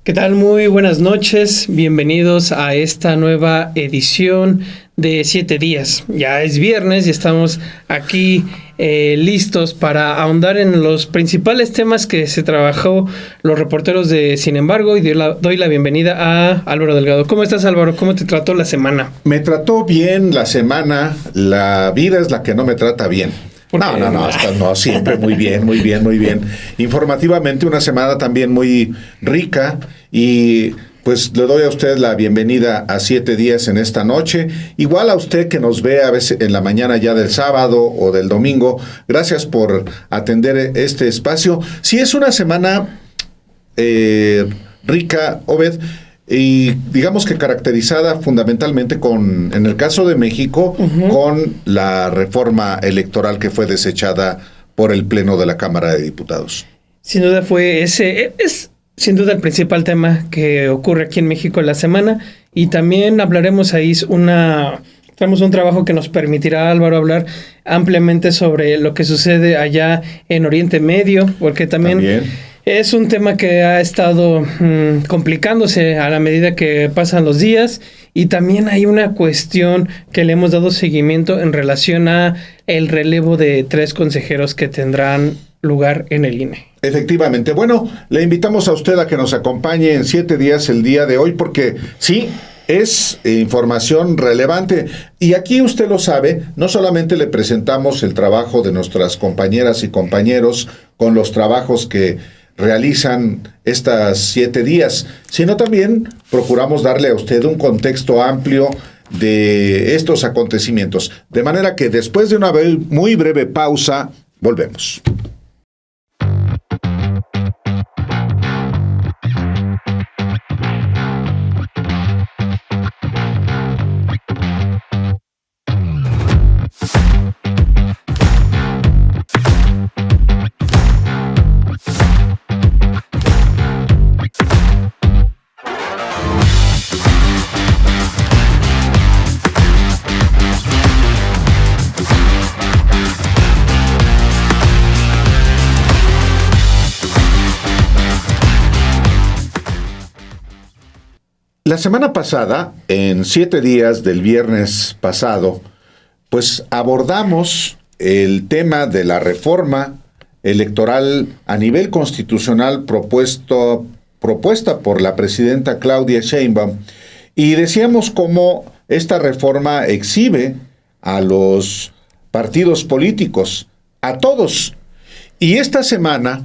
¿Qué tal? Muy buenas noches, bienvenidos a esta nueva edición de 7 días. Ya es viernes y estamos aquí listos para ahondar en los principales temas que se trabajó los reporteros de Sin embargo, y doy la bienvenida a Álvaro Delgado. ¿Cómo estás, Álvaro? ¿Cómo te trató la semana? Me trató bien la semana, la vida es la que no me trata bien. No, siempre muy bien. Informativamente una semana también muy rica y pues le doy a usted la bienvenida a 7 días en esta noche. Igual a usted que nos ve a veces en la mañana ya del sábado o del domingo. Gracias por atender este espacio. Sí, es una semana rica, Obed, y digamos que caracterizada fundamentalmente en el caso de México, con la reforma electoral que fue desechada por el Pleno de la Cámara de Diputados. Sin duda es sin duda el principal tema que ocurre aquí en México en la semana, y también hablaremos ahí tenemos un trabajo que nos permitirá, Álvaro, hablar ampliamente sobre lo que sucede allá en Oriente Medio, porque también. Es un tema que ha estado complicándose a la medida que pasan los días, y también hay una cuestión que le hemos dado seguimiento en relación a el relevo de 3 consejeros que tendrán lugar en el INE. Efectivamente. Bueno, le invitamos a usted a que nos acompañe en 7 días el día de hoy, porque sí, es información relevante. Y aquí usted lo sabe, no solamente le presentamos el trabajo de nuestras compañeras y compañeros con los trabajos que realizan estas 7 días, sino también procuramos darle a usted un contexto amplio de estos acontecimientos. De manera que después de una muy breve pausa, volvemos. La semana pasada, en 7 días del viernes pasado, pues abordamos el tema de la reforma electoral a nivel constitucional propuesta por la presidenta Claudia Sheinbaum, y decíamos cómo esta reforma exhibe a los partidos políticos, a todos. Y esta semana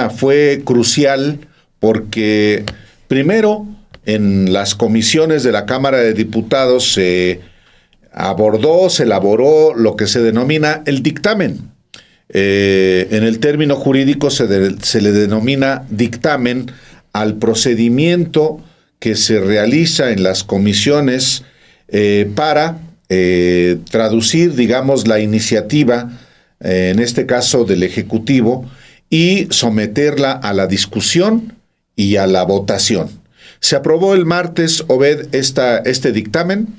fue crucial porque, primero, en las comisiones de la Cámara de Diputados se elaboró lo que se denomina el dictamen. En el término jurídico se le denomina dictamen al procedimiento que se realiza en las comisiones para traducir, digamos, la iniciativa, en este caso del Ejecutivo, y someterla a la discusión y a la votación. Se aprobó el martes, Obed, este dictamen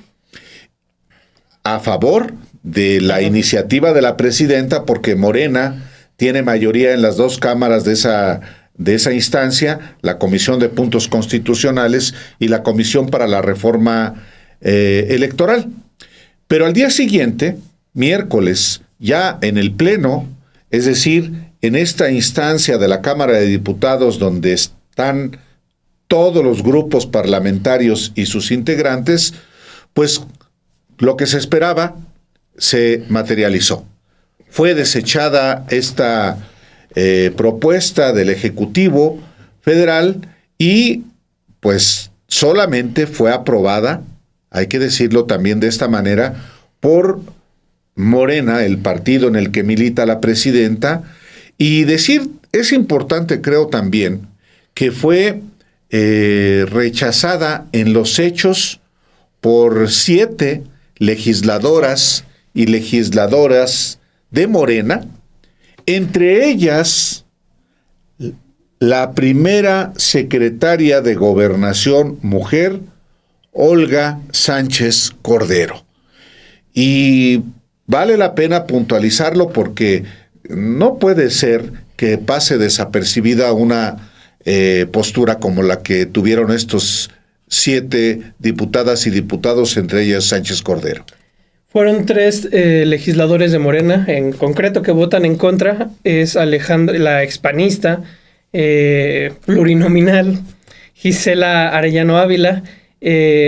a favor de la iniciativa de la presidenta, porque Morena tiene mayoría en las 2 cámaras de esa instancia, la Comisión de Puntos Constitucionales y la Comisión para la Reforma Electoral. Pero al día siguiente, miércoles, ya en el Pleno, es decir, en esta instancia de la Cámara de Diputados donde están todos los grupos parlamentarios y sus integrantes, pues lo que se esperaba se materializó. Fue desechada esta propuesta del Ejecutivo Federal y pues solamente fue aprobada, hay que decirlo también de esta manera, por Morena, el partido en el que milita la presidenta. Y es importante, creo también, que fue rechazada en los hechos por 7 legisladoras y legisladoras de Morena, entre ellas la primera secretaria de Gobernación mujer, Olga Sánchez Cordero. Y vale la pena puntualizarlo porque no puede ser que pase desapercibida una postura como la que tuvieron estos 7 diputadas y diputados, entre ellas Sánchez Cordero. Fueron 3 legisladores de Morena, en concreto, que votan en contra. Es Alejandra, la expanista, plurinominal, Gisela Arellano Ávila,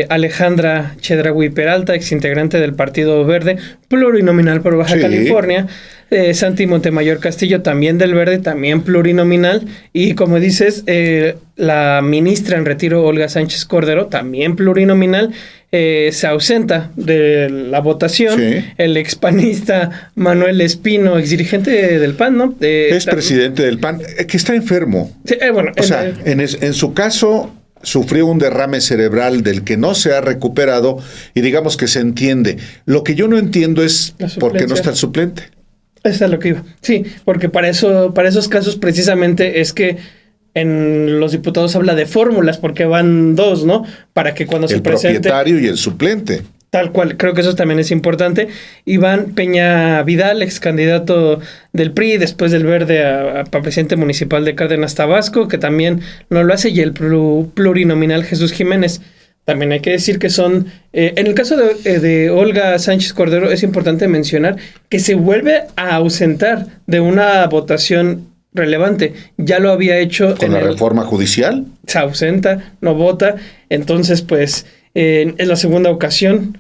Alejandra Chedraui Peralta, exintegrante del Partido Verde, plurinominal por Baja California, Santi Montemayor Castillo, también del Verde, también plurinominal, y como dices, la ministra en retiro, Olga Sánchez Cordero, también plurinominal, se ausenta de la votación. El expanista Manuel Espino, exdirigente del PAN, ¿no? Es presidente del PAN, que está enfermo. Sí, bueno, o sea, en su caso sufrió un derrame cerebral del que no se ha recuperado y digamos que se entiende. Lo que yo no entiendo es por qué no está el suplente. Eso es lo que iba. Sí, porque para esos casos precisamente es que en los diputados habla de fórmulas, porque van 2, ¿no? Para que cuando se presente... El propietario y el suplente. Tal cual, creo que eso también es importante. Iván Peña Vidal, ex candidato del PRI, después del Verde a presidente municipal de Cárdenas, Tabasco, que también no lo hace, y el plurinominal Jesús Jiménez. También hay que decir que son... en el caso de Olga Sánchez Cordero, es importante mencionar que se vuelve a ausentar de una votación relevante. Ya lo había hecho... ¿Con la reforma judicial? Se ausenta, no vota. Entonces, pues, es la segunda ocasión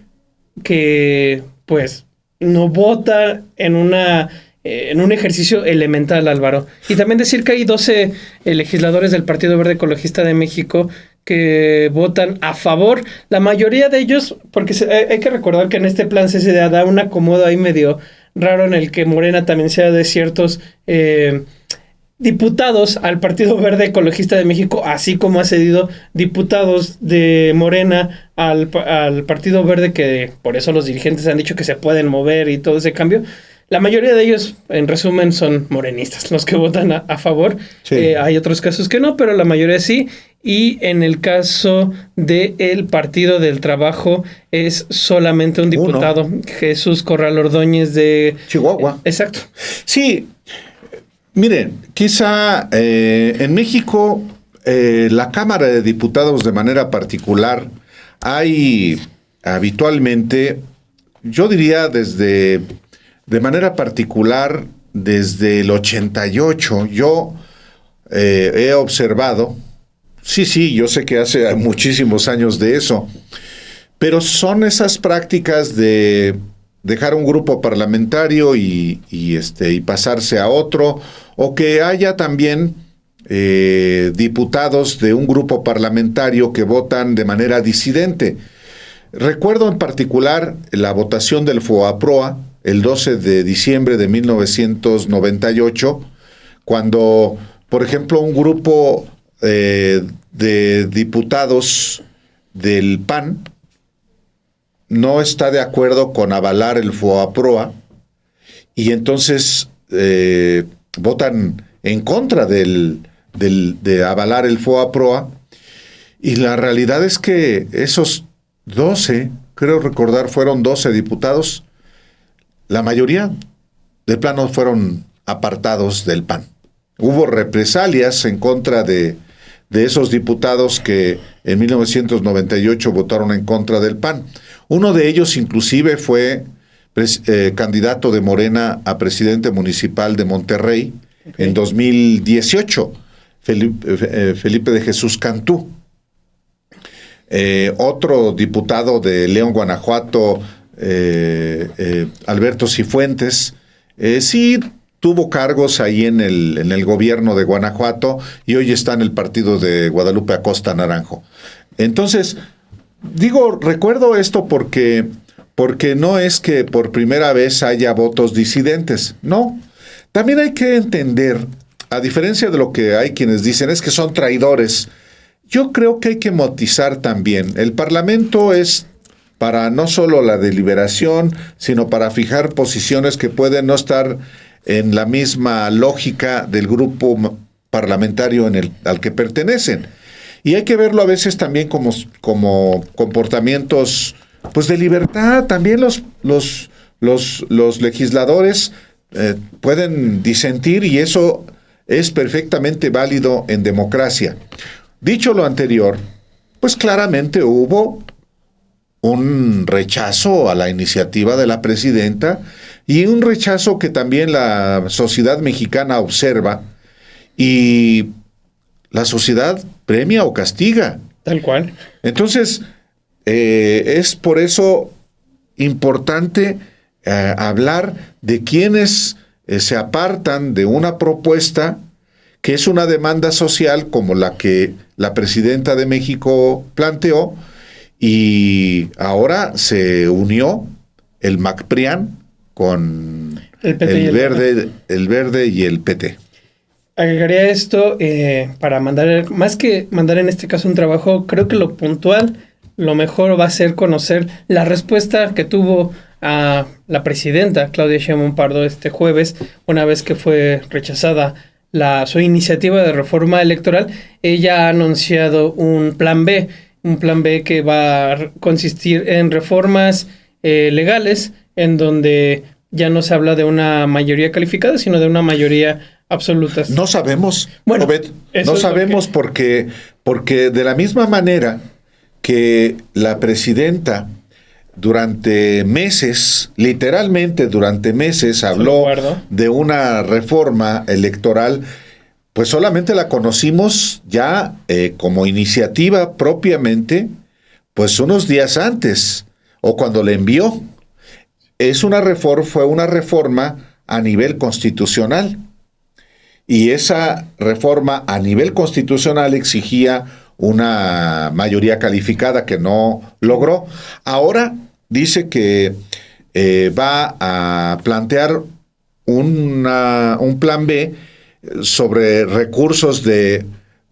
que, pues, no vota en un ejercicio elemental, Álvaro. Y también decir que hay 12 legisladores del Partido Verde Ecologista de México que votan a favor. La mayoría de ellos, porque hay que recordar que en este plan se da un acomodo ahí medio raro en el que Morena también sea de ciertos diputados al Partido Verde Ecologista de México, así como ha cedido diputados de Morena al Partido Verde, que por eso los dirigentes han dicho que se pueden mover y todo ese cambio. La mayoría de ellos, en resumen, son morenistas, los que votan a favor. Sí. Hay otros casos que no, pero la mayoría sí. Y en el caso del Partido del Trabajo es solamente un diputado, Jesús Corral Ordóñez de Chihuahua. Exacto. Sí. Miren, quizá en México la Cámara de Diputados de manera particular hay habitualmente, yo diría de manera particular desde el 88, yo he observado, sí, yo sé que hace muchísimos años de eso, pero son esas prácticas de dejar un grupo parlamentario y pasarse a otro, o que haya también diputados de un grupo parlamentario que votan de manera disidente. Recuerdo en particular la votación del FOAPROA el 12 de diciembre de 1998, cuando, por ejemplo, un grupo de diputados del PAN no está de acuerdo con avalar el FOAPROA y entonces votan en contra de avalar el FOAPROA, y la realidad es que esos 12, creo recordar, fueron 12 diputados, la mayoría de plano fueron apartados del PAN. Hubo represalias en contra de esos diputados que en 1998 votaron en contra del PAN. Uno de ellos inclusive fue candidato de Morena a presidente municipal de Monterrey en 2018, Felipe de Jesús Cantú. Otro diputado de León, Guanajuato, Alberto Cifuentes, sí tuvo cargos ahí en el gobierno de Guanajuato y hoy está en el partido de Guadalupe Acosta Naranjo. Entonces, recuerdo esto porque no es que por primera vez haya votos disidentes, no. También hay que entender, a diferencia de lo que hay quienes dicen, es que son traidores. Yo creo que hay que matizar también. El Parlamento es para no solo la deliberación, sino para fijar posiciones que pueden no estar en la misma lógica del grupo parlamentario al que pertenecen. Y hay que verlo a veces también como comportamientos pues de libertad. También los legisladores pueden disentir, y eso es perfectamente válido en democracia. Dicho lo anterior, pues claramente hubo un rechazo a la iniciativa de la presidenta y un rechazo que también la sociedad mexicana observa y la sociedad premia o castiga. Tal cual. Entonces, es por eso importante hablar de quienes se apartan de una propuesta que es una demanda social como la que la presidenta de México planteó, y ahora se unió el MACPRIAN con el Verde y el PT. Agregaría esto para mandar, más que mandar en este caso un trabajo, creo que lo puntual, lo mejor va a ser conocer la respuesta que tuvo a la presidenta Claudia Sheinbaum Pardo este jueves, una vez que fue rechazada su iniciativa de reforma electoral. Ella ha anunciado un plan B que va a consistir en reformas legales, en donde ya no se habla de una mayoría calificada, sino de una mayoría absoluta. No sabemos, bueno, Obed, no sabemos porque de la misma manera que la presidenta durante meses, literalmente durante meses, habló de una reforma electoral, pues solamente la conocimos ya como iniciativa propiamente, pues unos días antes, o cuando le envió. Fue una reforma a nivel constitucional, y esa reforma a nivel constitucional exigía una mayoría calificada que no logró. Ahora dice que va a plantear un plan B sobre recursos de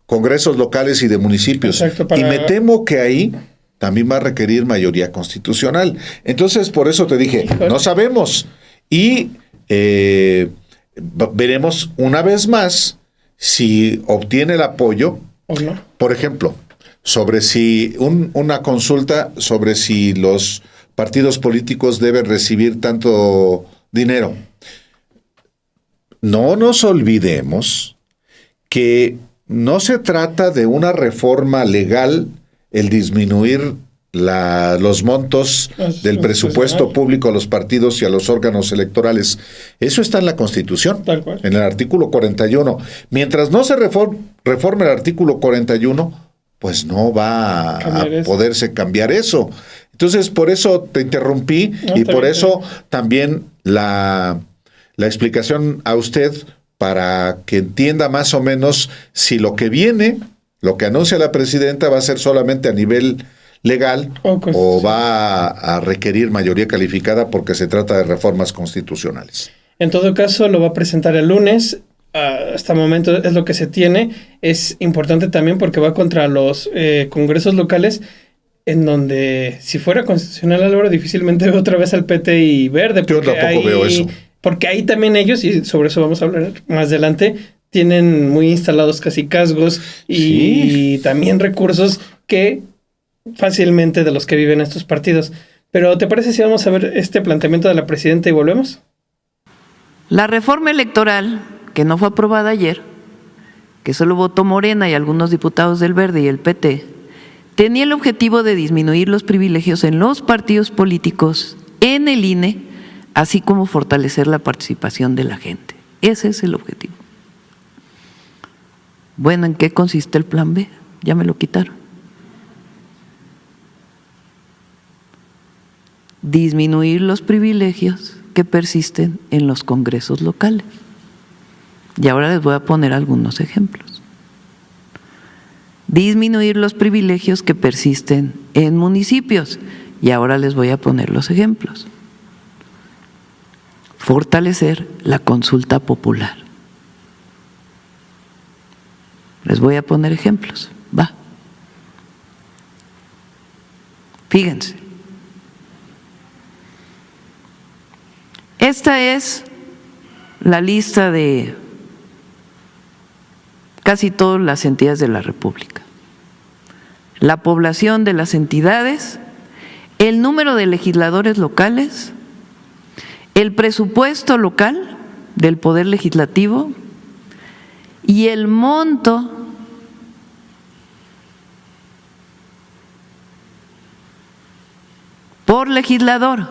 congresos locales y de municipios. Exacto, y me temo que ahí también va a requerir mayoría constitucional. Entonces, por eso te dije, no sabemos. Y veremos una vez más si obtiene el apoyo. No. Por ejemplo, sobre si una consulta sobre si los partidos políticos deben recibir tanto dinero. No nos olvidemos que no se trata de una reforma legal el disminuir los montos del presupuesto público a los partidos y a los órganos electorales. Eso está en la Constitución, tal cual, en el artículo 41. Mientras no se reforme el artículo 41, pues no va a poderse cambiar eso. Entonces, por eso te interrumpí y por eso también la explicación a usted, para que entienda más o menos si lo que viene, lo que anuncia la presidenta, va a ser solamente a nivel legal o va a requerir mayoría calificada, porque se trata de reformas constitucionales. En todo caso, lo va a presentar el lunes. Hasta el momento es lo que se tiene. Es importante también porque va contra los congresos locales, en donde, si fuera constitucional, Álvaro, difícilmente veo otra vez al PT y Verde. Yo tampoco veo eso. Porque ahí también ellos, y sobre eso vamos a hablar más adelante, tienen muy instalados cacicazgos y también recursos que fácilmente de los que viven estos partidos. Pero ¿te parece si vamos a ver este planteamiento de la presidenta y volvemos? La reforma electoral, que no fue aprobada ayer, que solo votó Morena y algunos diputados del Verde y el PT, tenía el objetivo de disminuir los privilegios en los partidos políticos, en el INE, así como fortalecer la participación de la gente. Ese es el objetivo. Bueno, ¿en qué consiste el plan B? Ya me lo quitaron. Disminuir los privilegios que persisten en los congresos locales. Y ahora les voy a poner algunos ejemplos. Disminuir los privilegios que persisten en municipios. Y ahora les voy a poner los ejemplos. Fortalecer la consulta popular. Les voy a poner ejemplos. Va. Fíjense. Esta es la lista de casi todas las entidades de la República. La población de las entidades, el número de legisladores locales, el presupuesto local del Poder Legislativo y el monto por legislador.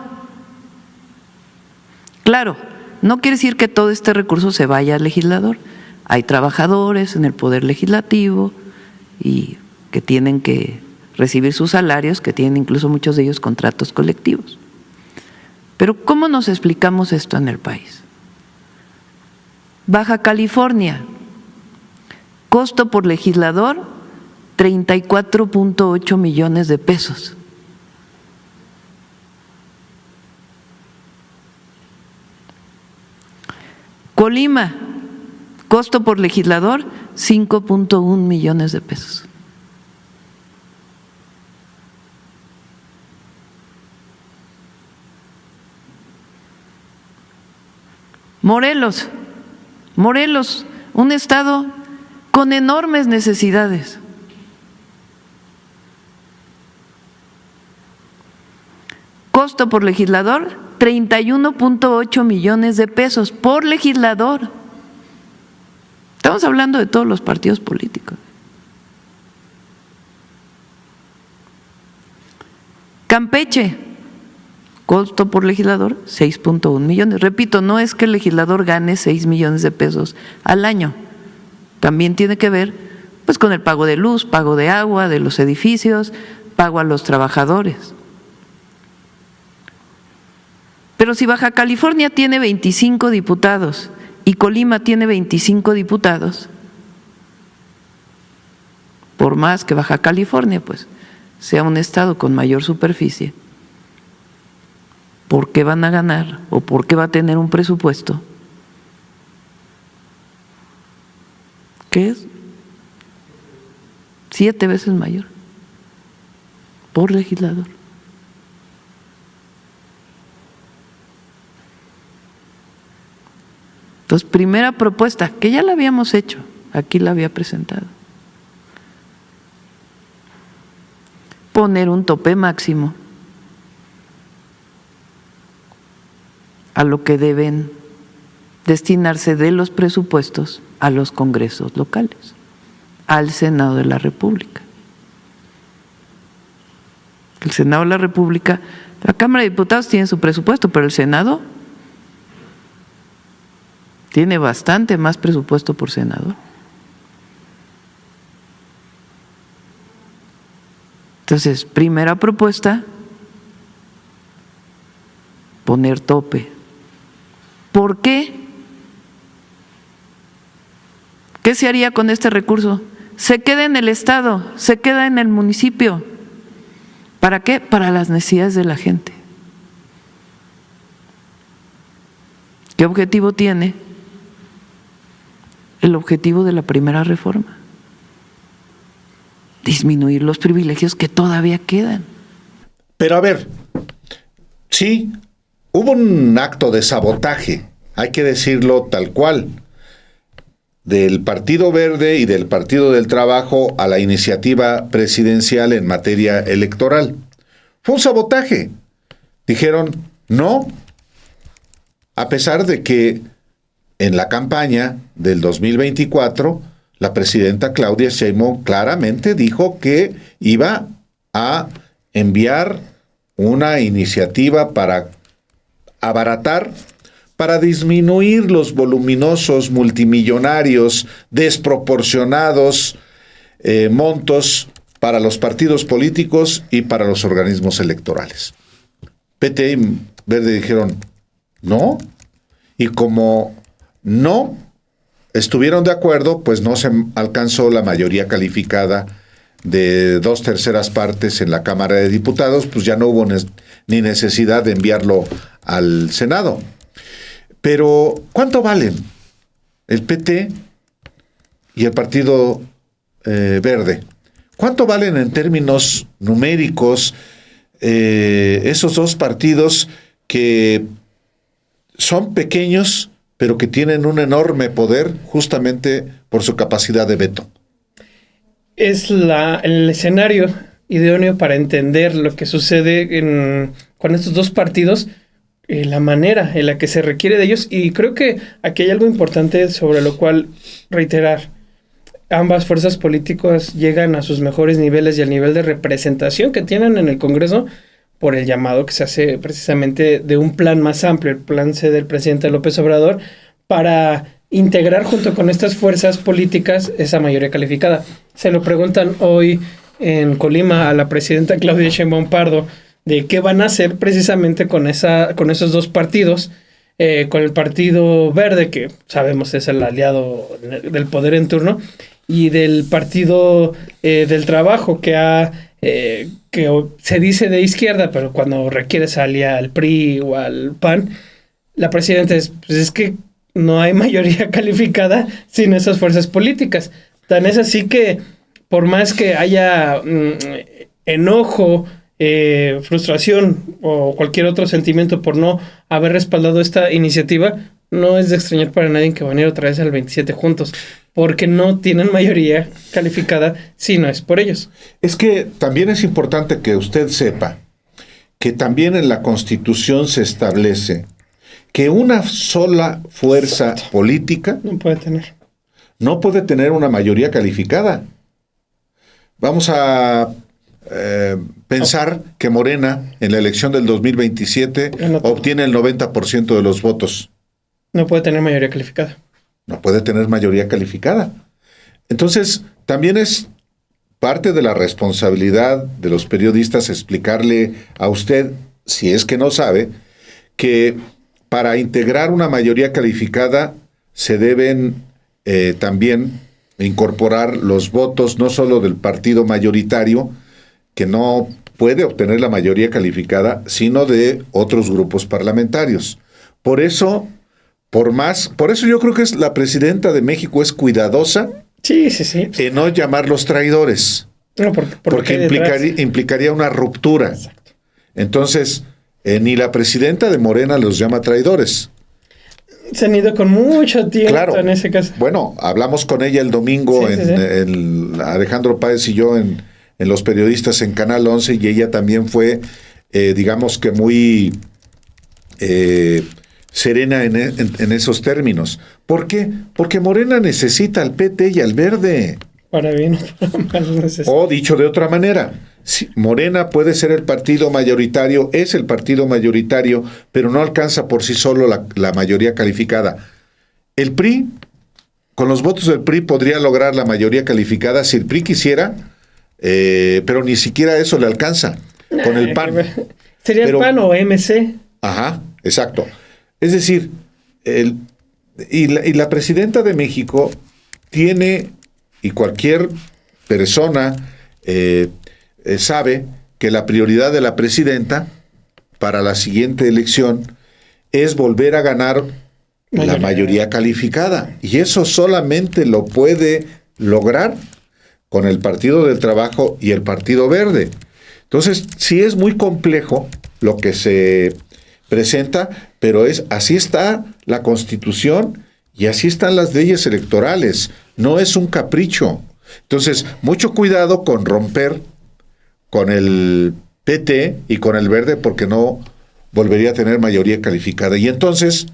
Claro, no quiere decir que todo este recurso se vaya al legislador. Hay trabajadores en el Poder Legislativo y que tienen que recibir sus salarios, que tienen incluso muchos de ellos contratos colectivos. Pero ¿cómo nos explicamos esto en el país? Baja California, costo por legislador, 34.8 millones de pesos. Colima, costo por legislador, 5.1 millones de pesos. Morelos, un estado con enormes necesidades. Costo por legislador, 31.8 millones de pesos por legislador. Estamos hablando de todos los partidos políticos. Campeche, costo por legislador, 6.1 millones. Repito, no es que el legislador gane 6 millones de pesos al año. También tiene que ver pues con el pago de luz, pago de agua, de los edificios, pago a los trabajadores. Pero si Baja California tiene 25 diputados y Colima tiene 25 diputados, por más que Baja California pues sea un estado con mayor superficie, ¿por qué van a ganar o por qué va a tener un presupuesto que es 7 veces mayor por legislador? Entonces, primera propuesta, que ya la habíamos hecho, aquí la había presentado. Poner un tope máximo a lo que deben destinarse de los presupuestos a los congresos locales, al Senado de la República. El Senado de la República, la Cámara de Diputados tiene su presupuesto, pero el Senado tiene bastante más presupuesto por senador. Entonces, primera propuesta, poner tope. ¿Por qué? ¿Qué se haría con este recurso? Se queda en el Estado, se queda en el municipio. ¿Para qué? Para las necesidades de la gente. ¿Qué objetivo tiene? El objetivo de la primera reforma: disminuir los privilegios que todavía quedan. Pero a ver, sí, hubo un acto de sabotaje, hay que decirlo tal cual, del Partido Verde y del Partido del Trabajo a la iniciativa presidencial en materia electoral. Fue un sabotaje. Dijeron no, a pesar de que en la campaña del 2024, la presidenta Claudia Sheinbaum claramente dijo que iba a enviar una iniciativa para abaratar, para disminuir los voluminosos, multimillonarios, desproporcionados montos para los partidos políticos y para los organismos electorales. PT y Verde dijeron no, y como no estuvieron de acuerdo, pues no se alcanzó la mayoría calificada de 2/3 partes en la Cámara de Diputados, pues ya no hubo ni necesidad de enviarlo al Senado. Pero, ¿cuánto valen el PT y el Partido Verde? ¿Cuánto valen en términos numéricos esos dos partidos que son pequeños, pero que tienen un enorme poder justamente por su capacidad de veto? Es el escenario idóneo para entender lo que sucede con estos dos partidos, la manera en la que se requiere de ellos, y creo que aquí hay algo importante sobre lo cual reiterar. ambas fuerzas políticas llegan a sus mejores niveles y al nivel de representación que tienen en el Congreso por el llamado que se hace precisamente de un plan más amplio, el plan C del presidente López Obrador, para integrar junto con estas fuerzas políticas esa mayoría calificada. Se lo preguntan hoy en Colima a la presidenta Claudia Sheinbaum Pardo de qué van a hacer precisamente con esos dos partidos, con el Partido Verde, que sabemos es el aliado del poder en turno, y del Partido del Trabajo, que se dice de izquierda, pero cuando requiere salir al PRI o al PAN, la presidenta es que no hay mayoría calificada sin esas fuerzas políticas. Tan es así que por más que haya enojo, frustración o cualquier otro sentimiento por no haber respaldado esta iniciativa, no es de extrañar para nadie que van a ir otra vez al 27 juntos, porque no tienen mayoría calificada si no es por ellos. Es que también es importante que usted sepa que también en la Constitución se establece que una sola fuerza política no puede tener una mayoría calificada. Vamos a pensar que Morena en la elección del 2027 obtiene el 90% de los votos. No puede tener mayoría calificada. No puede tener mayoría calificada. Entonces, también es parte de la responsabilidad de los periodistas explicarle a usted, si es que no sabe, que para integrar una mayoría calificada se deben también incorporar los votos no solo del partido mayoritario, que no puede obtener la mayoría calificada, sino de otros grupos parlamentarios. Por eso yo creo que la presidenta de México es cuidadosa sí. en no llamarlos traidores, No, porque implicaría una ruptura. Exacto. Entonces, ni la presidenta de Morena los llama traidores. Se han ido con mucho tiempo, claro, en ese caso. Bueno, hablamos con ella el domingo, Alejandro Páez y yo en Los Periodistas en Canal 11, y ella también fue, digamos que muy serena en esos términos. ¿Por qué? Porque Morena necesita al PT y al Verde. Para bien o para mal necesita. O dicho de otra manera, Morena puede ser el partido mayoritario, es el partido mayoritario, pero no alcanza por sí solo la mayoría calificada. El PRI, con los votos del PRI, podría lograr la mayoría calificada si el PRI quisiera, pero ni siquiera eso le alcanza. Con el PAN. ¿Sería el PAN o MC? Ajá, exacto. Es decir, la presidenta de México tiene, y cualquier persona sabe que la prioridad de la presidenta para la siguiente elección es volver a ganar la mayoría calificada. Y eso solamente lo puede lograr con el Partido del Trabajo y el Partido Verde. Entonces, sí es muy complejo lo que se presenta, pero así está la Constitución y así están las leyes electorales. No es un capricho. Entonces, mucho cuidado con romper con el PT y con el Verde, porque no volvería a tener mayoría calificada. Y entonces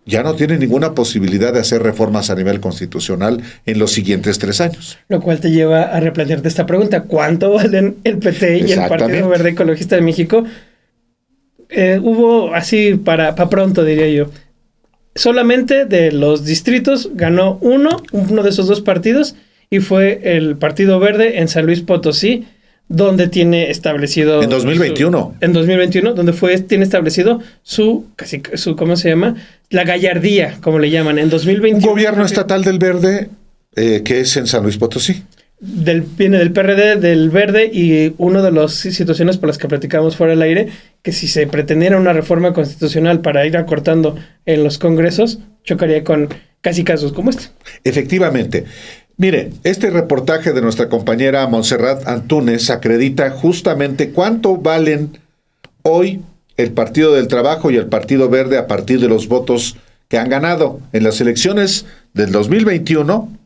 ya no tiene ninguna posibilidad de hacer reformas a nivel constitucional en los siguientes 3 años. Lo cual te lleva a replantearte esta pregunta: ¿cuánto valen el PT y el Partido Verde Ecologista de México? Hubo, así para pronto diría yo, solamente de los distritos ganó uno de esos dos partidos, y fue el Partido Verde en San Luis Potosí, donde tiene establecido... En 2021. En 2021, donde tiene establecido su, ¿cómo se llama? La gallardía, como le llaman. En 2021... Un gobierno estatal del Verde, que es en San Luis Potosí. Viene del PRD, del Verde, y una de las situaciones por las que platicamos fuera del aire, que si se pretendiera una reforma constitucional para ir acortando en los congresos, chocaría con casi casos como este. Efectivamente. Mire, este reportaje de nuestra compañera Montserrat Antúnez acredita justamente cuánto valen hoy el Partido del Trabajo y el Partido Verde a partir de los votos que han ganado en las elecciones del 2021,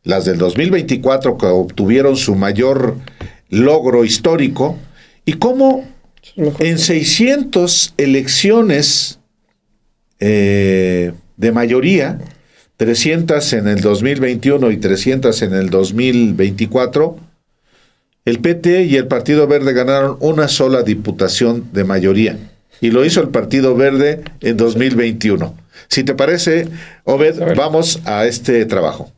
las del 2024 que obtuvieron su mayor logro histórico, y cómo en 600 elecciones de mayoría, 300 en el 2021 y 300 en el 2024, el PT y el Partido Verde ganaron una sola diputación de mayoría. Y lo hizo el Partido Verde en 2021. Si te parece, Obed, vamos a este trabajo.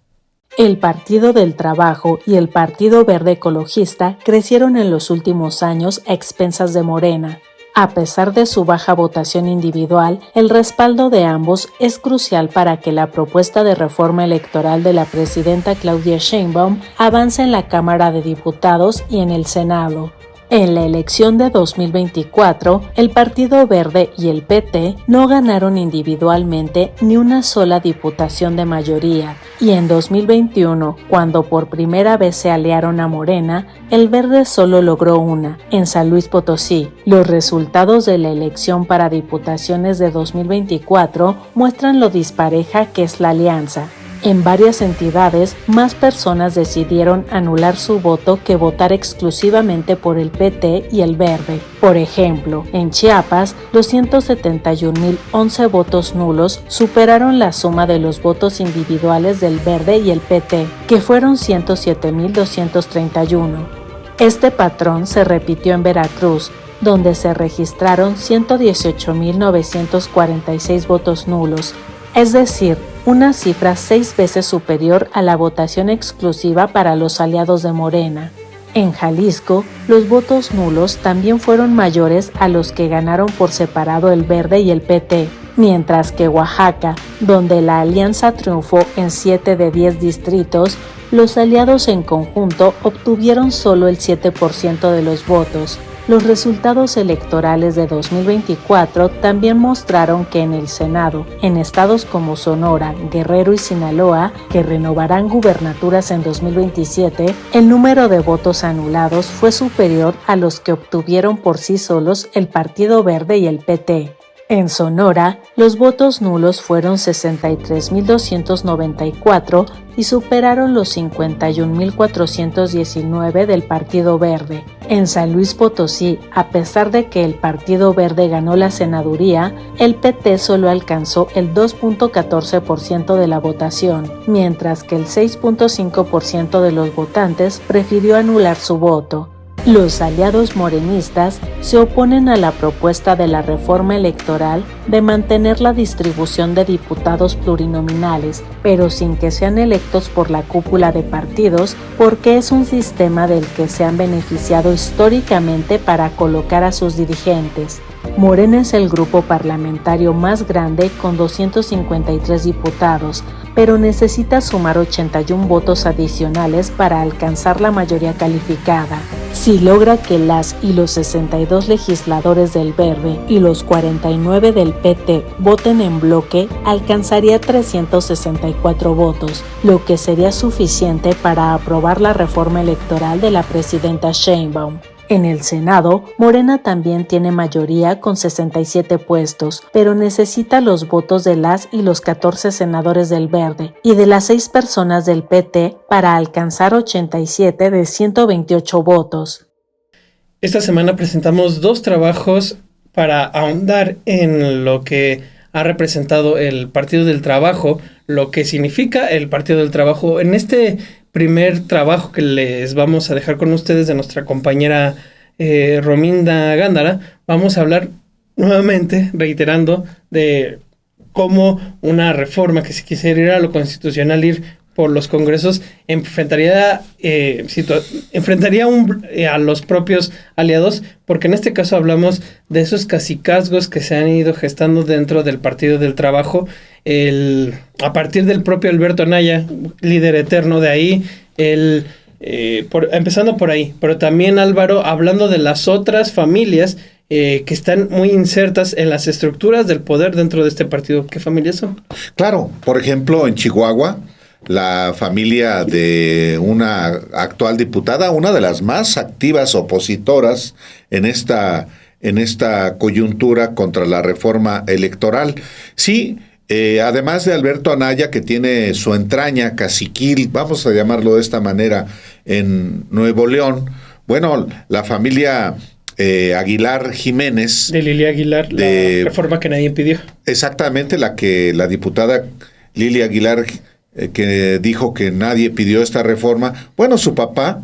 El Partido del Trabajo y el Partido Verde Ecologista crecieron en los últimos años a expensas de Morena. A pesar de su baja votación individual, el respaldo de ambos es crucial para que la propuesta de reforma electoral de la presidenta Claudia Sheinbaum avance en la Cámara de Diputados y en el Senado. En la elección de 2024, el Partido Verde y el PT no ganaron individualmente ni una sola diputación de mayoría, y en 2021, cuando por primera vez se aliaron a Morena, el Verde solo logró una, en San Luis Potosí. Los resultados de la elección para diputaciones de 2024 muestran lo dispareja que es la alianza. En varias entidades, más personas decidieron anular su voto que votar exclusivamente por el PT y el Verde. Por ejemplo, en Chiapas, 271.011 votos nulos superaron la suma de los votos individuales del Verde y el PT, que fueron 107.231. Este patrón se repitió en Veracruz, donde se registraron 118.946 votos nulos, es decir, una cifra 6 veces superior a la votación exclusiva para los aliados de Morena. En Jalisco, los votos nulos también fueron mayores a los que ganaron por separado el Verde y el PT, mientras que Oaxaca, donde la alianza triunfó en 7 de 10 distritos, los aliados en conjunto obtuvieron solo el 7% de los votos. Los resultados electorales de 2024 también mostraron que en el Senado, en estados como Sonora, Guerrero y Sinaloa, que renovarán gubernaturas en 2027, el número de votos anulados fue superior a los que obtuvieron por sí solos el Partido Verde y el PT. En Sonora, los votos nulos fueron 63.294 y superaron los 51.419 del Partido Verde. En San Luis Potosí, a pesar de que el Partido Verde ganó la senaduría, el PT solo alcanzó el 2.14% de la votación, mientras que el 6.5% de los votantes prefirió anular su voto. Los aliados morenistas se oponen a la propuesta de la reforma electoral de mantener la distribución de diputados plurinominales, pero sin que sean electos por la cúpula de partidos, porque es un sistema del que se han beneficiado históricamente para colocar a sus dirigentes. Morena es el grupo parlamentario más grande con 253 diputados, pero necesita sumar 81 votos adicionales para alcanzar la mayoría calificada. Si logra que las y los 62 legisladores del Verde y los 49 del PT voten en bloque, alcanzaría 364 votos, lo que sería suficiente para aprobar la reforma electoral de la presidenta Sheinbaum. En el Senado, Morena también tiene mayoría con 67 puestos, pero necesita los votos de las y los 14 senadores del Verde y de las 6 personas del PT para alcanzar 87 de 128 votos. Esta semana presentamos 2 trabajos para ahondar en lo que ha representado el Partido del Trabajo, lo que significa el Partido del Trabajo. En este primer trabajo que les vamos a dejar con ustedes de nuestra compañera Rominda Gándara, vamos a hablar nuevamente, reiterando, de cómo una reforma que se quisiera ir a lo constitucional, ir por los congresos, enfrentaría a los propios aliados, porque en este caso hablamos de esos cacicazgos que se han ido gestando dentro del Partido del Trabajo, a partir del propio Alberto Anaya, líder eterno de ahí, empezando por ahí, pero también Álvaro, hablando de las otras familias que están muy insertas en las estructuras del poder dentro de este partido. ¿Qué familias son? Claro, por ejemplo, en Chihuahua, la familia de una actual diputada, una de las más activas opositoras en esta coyuntura contra la reforma electoral. Sí, además de Alberto Anaya, que tiene su entraña caciquil, vamos a llamarlo de esta manera, en Nuevo León, bueno, la familia Aguilar Jiménez. De Lilia Aguilar, la reforma que nadie pidió. Exactamente, la que la diputada Lilia Aguilar, que dijo que nadie pidió esta reforma. Bueno, su papá,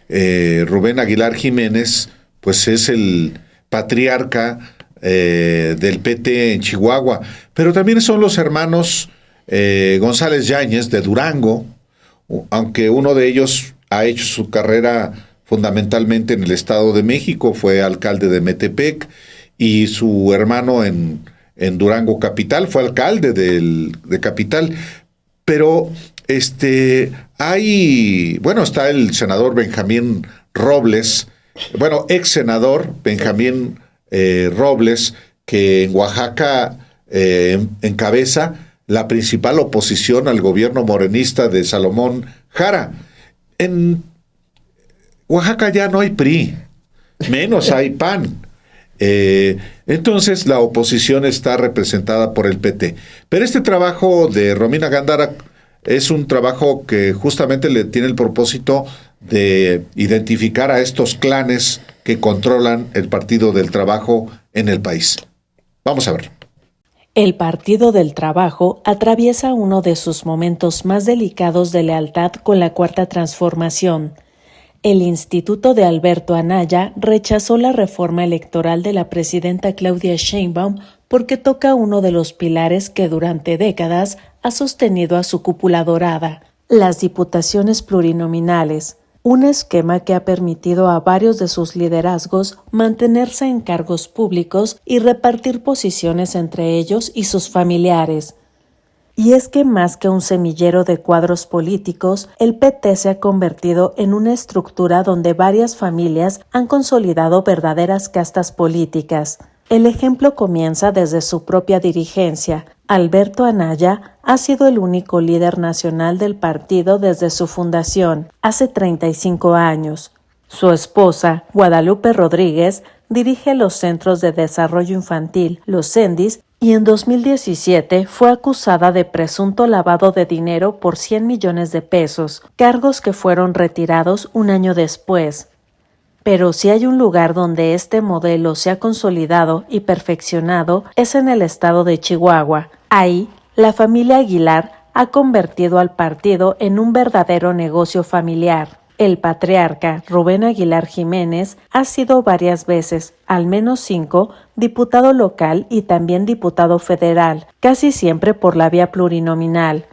Rubén Aguilar Jiménez, pues es el patriarca del PT en Chihuahua, pero también son los hermanos González Yáñez de Durango, aunque uno de ellos ha hecho su carrera fundamentalmente en el Estado de México, fue alcalde de Metepec, y su hermano en Durango Capital fue alcalde de Capital. Pero está el senador Benjamín Robles, ex senador Benjamín Robles, que en Oaxaca encabeza la principal oposición al gobierno morenista de Salomón Jara. En Oaxaca ya no hay PRI, menos hay PAN. Entonces la oposición está representada por el PT. Pero este trabajo de Romina Gándara es un trabajo que justamente le tiene el propósito de identificar a estos clanes que controlan el Partido del Trabajo en el país. Vamos a ver. El Partido del Trabajo atraviesa uno de sus momentos más delicados de lealtad con la Cuarta Transformación. El Instituto de Alberto Anaya rechazó la reforma electoral de la presidenta Claudia Sheinbaum porque toca uno de los pilares que durante décadas ha sostenido a su cúpula dorada, las diputaciones plurinominales, un esquema que ha permitido a varios de sus liderazgos mantenerse en cargos públicos y repartir posiciones entre ellos y sus familiares. Y es que más que un semillero de cuadros políticos, el PT se ha convertido en una estructura donde varias familias han consolidado verdaderas castas políticas. El ejemplo comienza desde su propia dirigencia. Alberto Anaya ha sido el único líder nacional del partido desde su fundación, hace 35 años. Su esposa, Guadalupe Rodríguez, dirige los Centros de Desarrollo Infantil, los CENDIs, y en 2017 fue acusada de presunto lavado de dinero por 100 millones de pesos, cargos que fueron retirados un año después. Pero si hay un lugar donde este modelo se ha consolidado y perfeccionado es en el estado de Chihuahua. Ahí, la familia Aguilar ha convertido al partido en un verdadero negocio familiar. El patriarca Rubén Aguilar Jiménez ha sido varias veces, al menos 5, diputado local y también diputado federal, casi siempre por la vía plurinominal.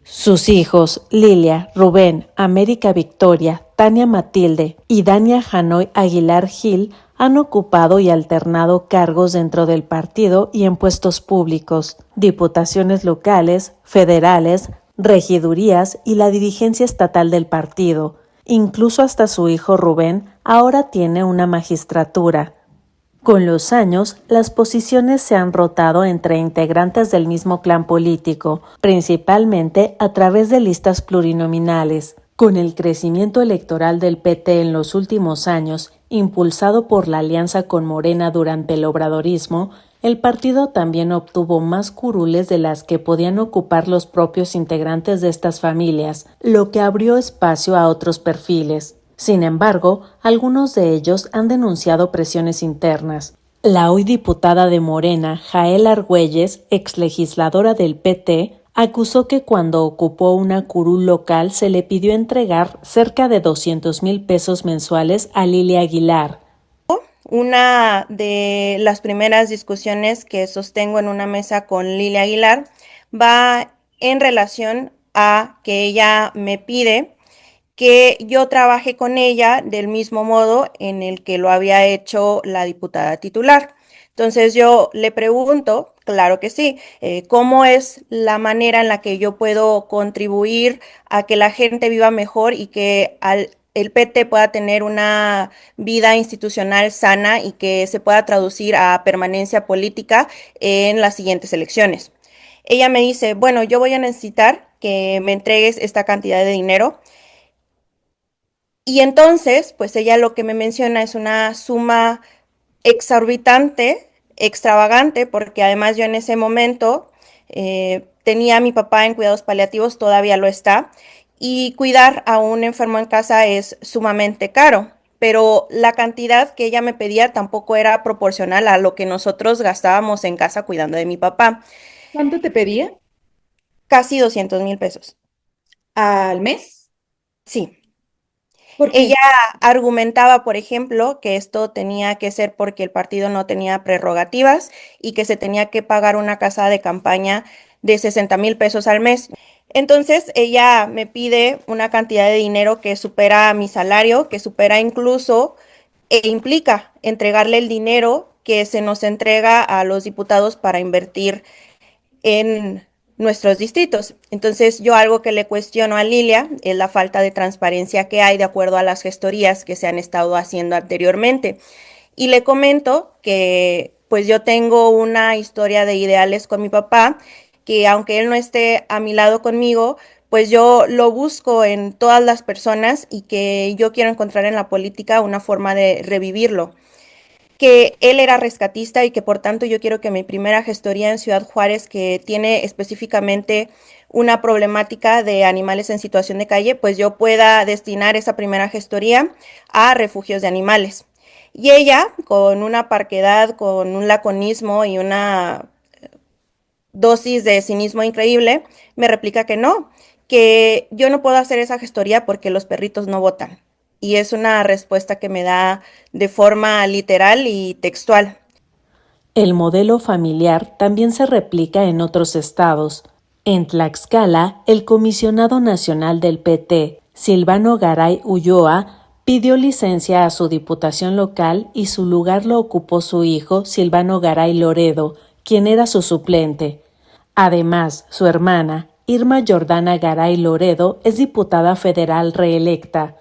Sus hijos, Lilia, Rubén, América Victoria, Tania Matilde y Dania Hanoi Aguilar Gil han ocupado y alternado cargos dentro del partido y en puestos públicos, diputaciones locales, federales, regidurías y la dirigencia estatal del partido. Incluso hasta su hijo Rubén ahora tiene una magistratura. Con los años, las posiciones se han rotado entre integrantes del mismo clan político, principalmente a través de listas plurinominales. Con el crecimiento electoral del PT en los últimos años, impulsado por la alianza con Morena durante el obradorismo, el partido también obtuvo más curules de las que podían ocupar los propios integrantes de estas familias, lo que abrió espacio a otros perfiles. Sin embargo, algunos de ellos han denunciado presiones internas. La hoy diputada de Morena, Jael Argüelles, exlegisladora del PT, acusó que cuando ocupó una curul local se le pidió entregar cerca de 200,000 pesos mensuales a Lilia Aguilar. Una de las primeras discusiones que sostengo en una mesa con Lilia Aguilar va en relación a que ella me pide que yo trabaje con ella del mismo modo en el que lo había hecho la diputada titular. Entonces yo le pregunto, claro que sí, ¿cómo es la manera en la que yo puedo contribuir a que la gente viva mejor y que el PT pueda tener una vida institucional sana y que se pueda traducir a permanencia política en las siguientes elecciones? Ella me dice, bueno, yo voy a necesitar que me entregues esta cantidad de dinero. Y entonces, pues ella lo que me menciona es una suma exorbitante, extravagante, porque además yo en ese momento tenía a mi papá en cuidados paliativos, todavía lo está, y cuidar a un enfermo en casa es sumamente caro, pero la cantidad que ella me pedía tampoco era proporcional a lo que nosotros gastábamos en casa cuidando de mi papá. ¿Cuánto te pedía? casi 200,000 pesos. ¿Al mes? Sí. ¿Por qué? Ella argumentaba, por ejemplo, que esto tenía que ser porque el partido no tenía prerrogativas y que se tenía que pagar una casa de campaña de 60,000 pesos al mes. Entonces, ella me pide una cantidad de dinero que supera mi salario, que supera incluso e implica entregarle el dinero que se nos entrega a los diputados para invertir en nuestros distritos. Entonces, yo algo que le cuestiono a Lilia es la falta de transparencia que hay de acuerdo a las gestorías que se han estado haciendo anteriormente. Y le comento que pues yo tengo una historia de ideales con mi papá, que aunque él no esté a mi lado conmigo, pues yo lo busco en todas las personas y que yo quiero encontrar en la política una forma de revivirlo, que él era rescatista y que por tanto yo quiero que mi primera gestoría en Ciudad Juárez, que tiene específicamente una problemática de animales en situación de calle, pues yo pueda destinar esa primera gestoría a refugios de animales. Y ella, con una parquedad, con un laconismo y una dosis de cinismo increíble, me replica que yo no puedo hacer esa gestoría porque los perritos no votan. Y es una respuesta que me da de forma literal y textual. El modelo familiar también se replica en otros estados. En Tlaxcala, el comisionado nacional del PT, Silvano Garay Ulloa, pidió licencia a su diputación local y su lugar lo ocupó su hijo, Silvano Garay Loredo, quien era su suplente. Además, su hermana, Irma Jordana Garay Loredo, es diputada federal reelecta.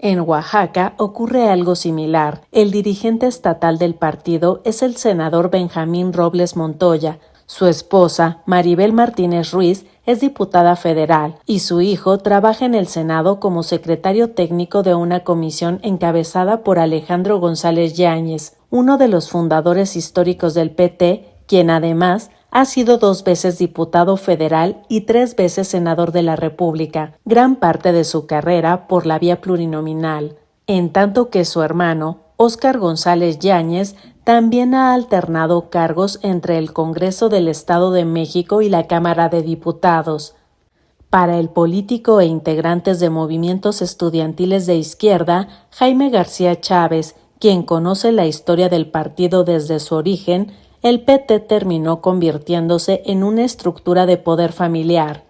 En Oaxaca ocurre algo similar. El dirigente estatal del partido es el senador Benjamín Robles Montoya. Su esposa, Maribel Martínez Ruiz, es diputada federal y su hijo trabaja en el Senado como secretario técnico de una comisión encabezada por Alejandro González Yáñez, uno de los fundadores históricos del PT, quien además ha sido 2 veces diputado federal y 3 veces senador de la República, gran parte de su carrera por la vía plurinominal, en tanto que su hermano, Óscar González Yáñez, también ha alternado cargos entre el Congreso del Estado de México y la Cámara de Diputados. Para el político e integrantes de movimientos estudiantiles de izquierda, Jaime García Chávez, quien conoce la historia del partido desde su origen, el PT terminó convirtiéndose en una estructura de poder familiar.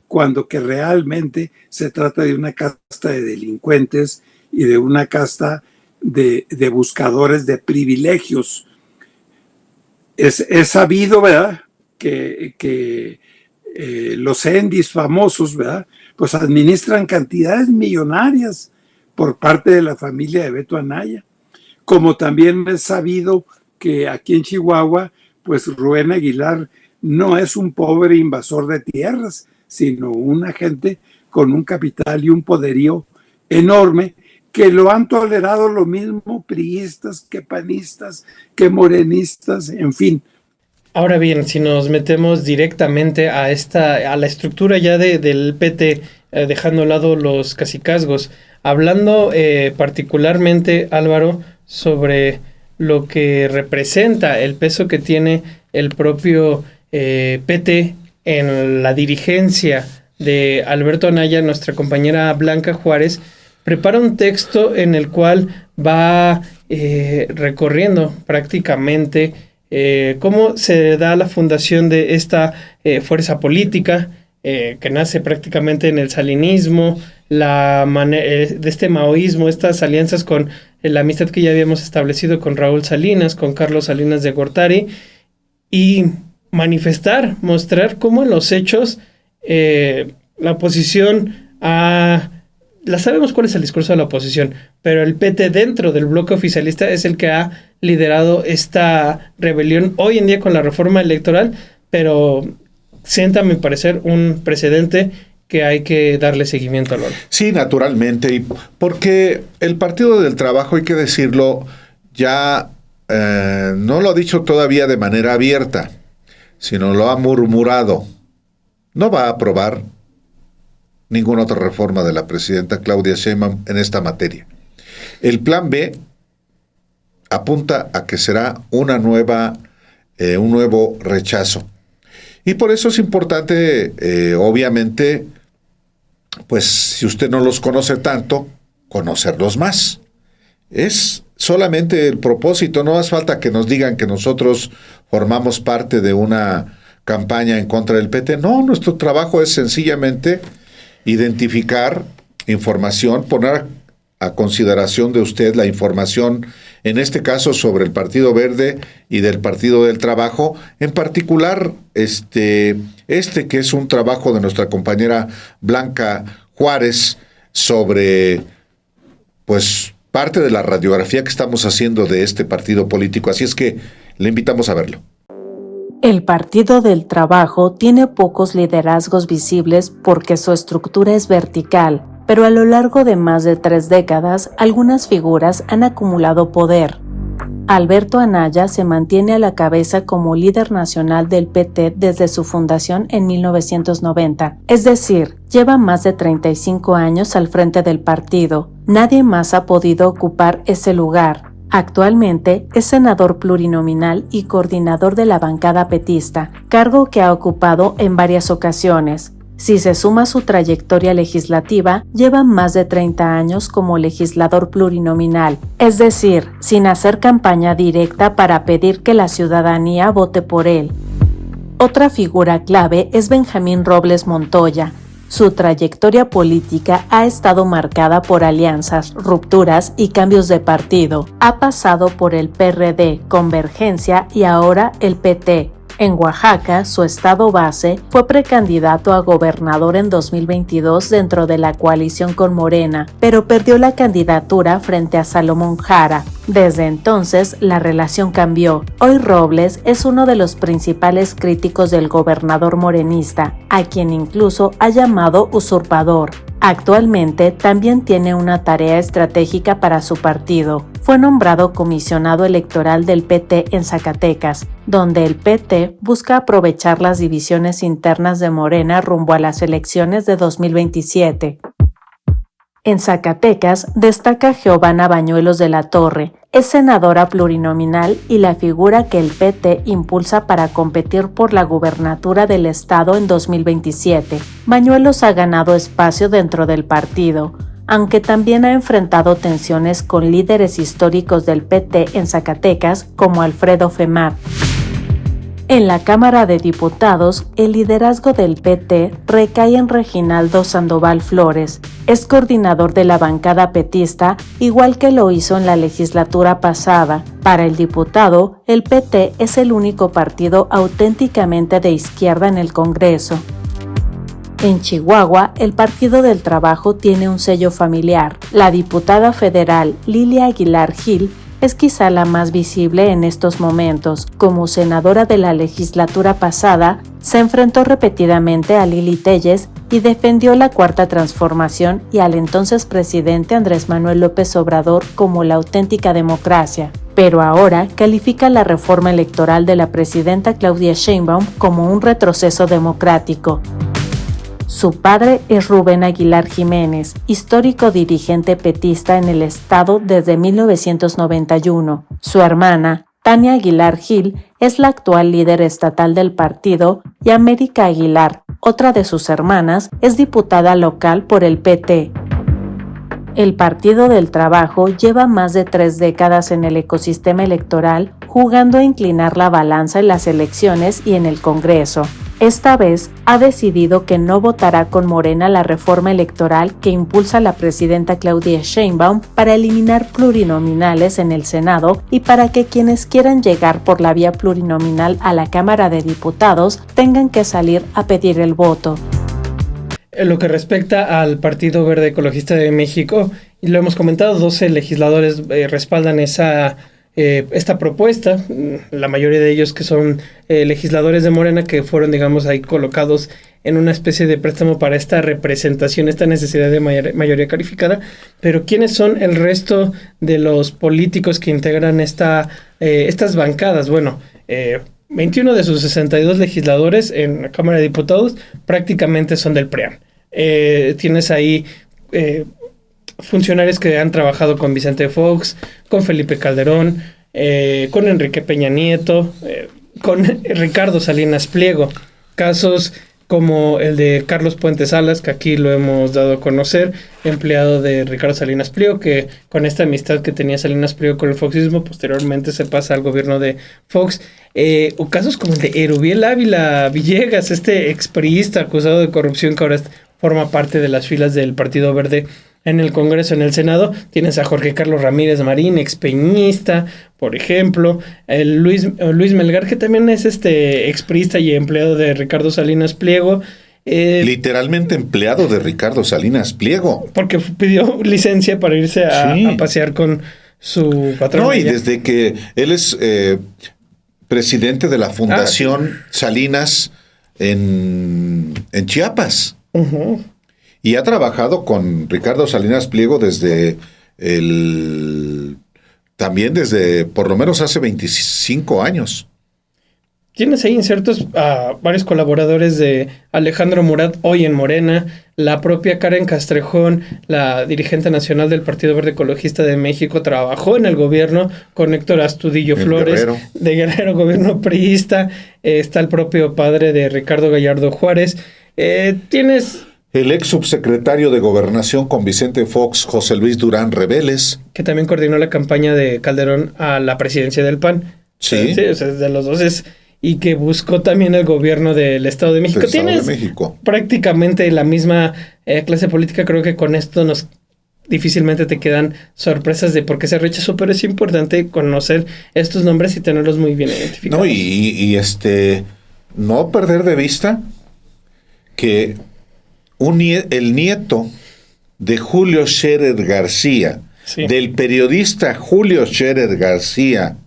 Cuando que realmente se trata de una casta de delincuentes y de una casta de buscadores de privilegios. Es sabido, ¿verdad?, que los endis famosos, ¿verdad?, pues administran cantidades millonarias por parte de la familia de Beto Anaya. Como también es sabido que aquí en Chihuahua, pues Rubén Aguilar no es un pobre invasor de tierras, sino una gente con un capital y un poderío enorme, que lo han tolerado lo mismo priistas que panistas, que morenistas, en fin. Ahora bien, si nos metemos directamente a la estructura ya del PT, dejando a un lado los cacicazgos, hablando particularmente, Álvaro, sobre lo que representa el peso que tiene el propio PT en la dirigencia de Alberto Anaya, nuestra compañera Blanca Juárez prepara un texto en el cual va recorriendo prácticamente cómo se da la fundación de esta fuerza política que nace prácticamente en el salinismo, de este maoísmo, estas alianzas con la amistad que ya habíamos establecido con Raúl Salinas, con Carlos Salinas de Gortari, y mostrar cómo en los hechos la oposición la sabemos cuál es el discurso de la oposición, pero el PT dentro del bloque oficialista es el que ha liderado esta rebelión hoy en día con la reforma electoral, pero sienta, a mi parecer, un precedente que hay que darle seguimiento a lo. Sí, naturalmente, y porque el Partido del Trabajo, hay que decirlo, ya no lo ha dicho todavía de manera abierta, sino lo ha murmurado. No va a aprobar ninguna otra reforma de la presidenta Claudia Sheinbaum en esta materia. El plan B apunta a que será un nuevo rechazo. Y por eso es importante, obviamente, pues si usted no los conoce tanto, conocerlos más. Es solamente el propósito, no hace falta que nos digan que nosotros formamos parte de una campaña en contra del PT. No, nuestro trabajo es sencillamente identificar información, poner a consideración de usted la información, en este caso sobre el Partido Verde y del Partido del Trabajo, en particular este que es un trabajo de nuestra compañera Blanca Juárez sobre, pues, parte de la radiografía que estamos haciendo de este partido político. Así es que le invitamos a verlo. El Partido del Trabajo tiene pocos liderazgos visibles porque su estructura es vertical, pero a lo largo de más de 3 décadas, algunas figuras han acumulado poder. Alberto Anaya se mantiene a la cabeza como líder nacional del PT desde su fundación en 1990, es decir, lleva más de 35 años al frente del partido. Nadie más ha podido ocupar ese lugar. Actualmente es senador plurinominal y coordinador de la bancada petista, cargo que ha ocupado en varias ocasiones. Si se suma su trayectoria legislativa, lleva más de 30 años como legislador plurinominal, es decir, sin hacer campaña directa para pedir que la ciudadanía vote por él. Otra figura clave es Benjamín Robles Montoya. Su trayectoria política ha estado marcada por alianzas, rupturas y cambios de partido. Ha pasado por el PRD, Convergencia y ahora el PT. En Oaxaca, su estado base, fue precandidato a gobernador en 2022 dentro de la coalición con Morena, pero perdió la candidatura frente a Salomón Jara. Desde entonces, la relación cambió. Hoy Robles es uno de los principales críticos del gobernador morenista, a quien incluso ha llamado usurpador. Actualmente también tiene una tarea estratégica para su partido. Fue nombrado comisionado electoral del PT en Zacatecas, donde el PT busca aprovechar las divisiones internas de Morena rumbo a las elecciones de 2027. En Zacatecas destaca Giovanna Bañuelos de la Torre, es senadora plurinominal y la figura que el PT impulsa para competir por la gubernatura del estado en 2027. Bañuelos ha ganado espacio dentro del partido, aunque también ha enfrentado tensiones con líderes históricos del PT en Zacatecas como Alfredo Femar. En la Cámara de Diputados, el liderazgo del PT recae en Reginaldo Sandoval Flores. Es coordinador de la bancada petista, igual que lo hizo en la legislatura pasada. Para el diputado, el PT es el único partido auténticamente de izquierda en el Congreso. En Chihuahua, el Partido del Trabajo tiene un sello familiar. La diputada federal Lilia Aguilar Gil es quizá la más visible en estos momentos. Como senadora de la legislatura pasada, se enfrentó repetidamente a Lili Telles y defendió la Cuarta Transformación y al entonces presidente Andrés Manuel López Obrador como la auténtica democracia. Pero ahora califica la reforma electoral de la presidenta Claudia Sheinbaum como un retroceso democrático. Su padre es Rubén Aguilar Jiménez, histórico dirigente petista en el estado desde 1991. Su hermana, Tania Aguilar Gil, es la actual líder estatal del partido y América Aguilar, otra de sus hermanas, es diputada local por el PT. El Partido del Trabajo lleva más de 3 décadas en el ecosistema electoral, jugando a inclinar la balanza en las elecciones y en el Congreso. Esta vez ha decidido que no votará con Morena la reforma electoral que impulsa la presidenta Claudia Sheinbaum para eliminar plurinominales en el Senado y para que quienes quieran llegar por la vía plurinominal a la Cámara de Diputados tengan que salir a pedir el voto. En lo que respecta al Partido Verde Ecologista de México, y lo hemos comentado, 12 legisladores respaldan esta propuesta, la mayoría de ellos que son legisladores de Morena que fueron, digamos, ahí colocados en una especie de préstamo para esta representación, esta necesidad de mayoría calificada. Pero ¿quiénes son el resto de los políticos que integran estas bancadas? Bueno, 21 de sus 62 legisladores en la Cámara de Diputados prácticamente son del PRIAN. Tienes ahí funcionarios que han trabajado con Vicente Fox, con Felipe Calderón, con Enrique Peña Nieto, con Ricardo Salinas Pliego. casos como el de Carlos Puente Salas, que aquí lo hemos dado a conocer, empleado de Ricardo Salinas Pliego, que con esta amistad que tenía Salinas Pliego con el foxismo, posteriormente se pasa al gobierno de Fox. O casos como el de Erubiel Ávila Villegas, este expriista acusado de corrupción que ahora forma parte de las filas del Partido Verde en el Congreso, en el Senado. Tienes a Jorge Carlos Ramírez Marín, expeñista, por ejemplo. El Luis Melgar, que también es expriista y empleado de Ricardo Salinas Pliego. Literalmente empleado de Ricardo Salinas Pliego. Porque pidió licencia para irse a pasear con su patrón. No, y desde que él es presidente de la Fundación Salinas en Chiapas. Uh-huh. Y ha trabajado con Ricardo Salinas Pliego también desde por lo menos hace 25 años. Tienes ahí insertos a varios colaboradores de Alejandro Murat, hoy en Morena, la propia Karen Castrejón, la dirigente nacional del Partido Verde Ecologista de México, trabajó en el gobierno con Héctor Astudillo Flores, de Guerrero, gobierno priista. Está el propio padre de Ricardo Gallardo Juárez. Tienes... El ex subsecretario de Gobernación con Vicente Fox, José Luis Durán Reveles. Que también coordinó la campaña de Calderón a la presidencia del PAN. Sí. Sí, o sea, de los dos y que buscó también el gobierno del Estado de México. Tienes prácticamente la misma clase política. Creo que con esto difícilmente te quedan sorpresas de por qué se rechazó, pero es importante conocer estos nombres y tenerlos muy bien identificados. No, y no perder de vista que el nieto de Julio Scherer García, del periodista Julio Scherer García,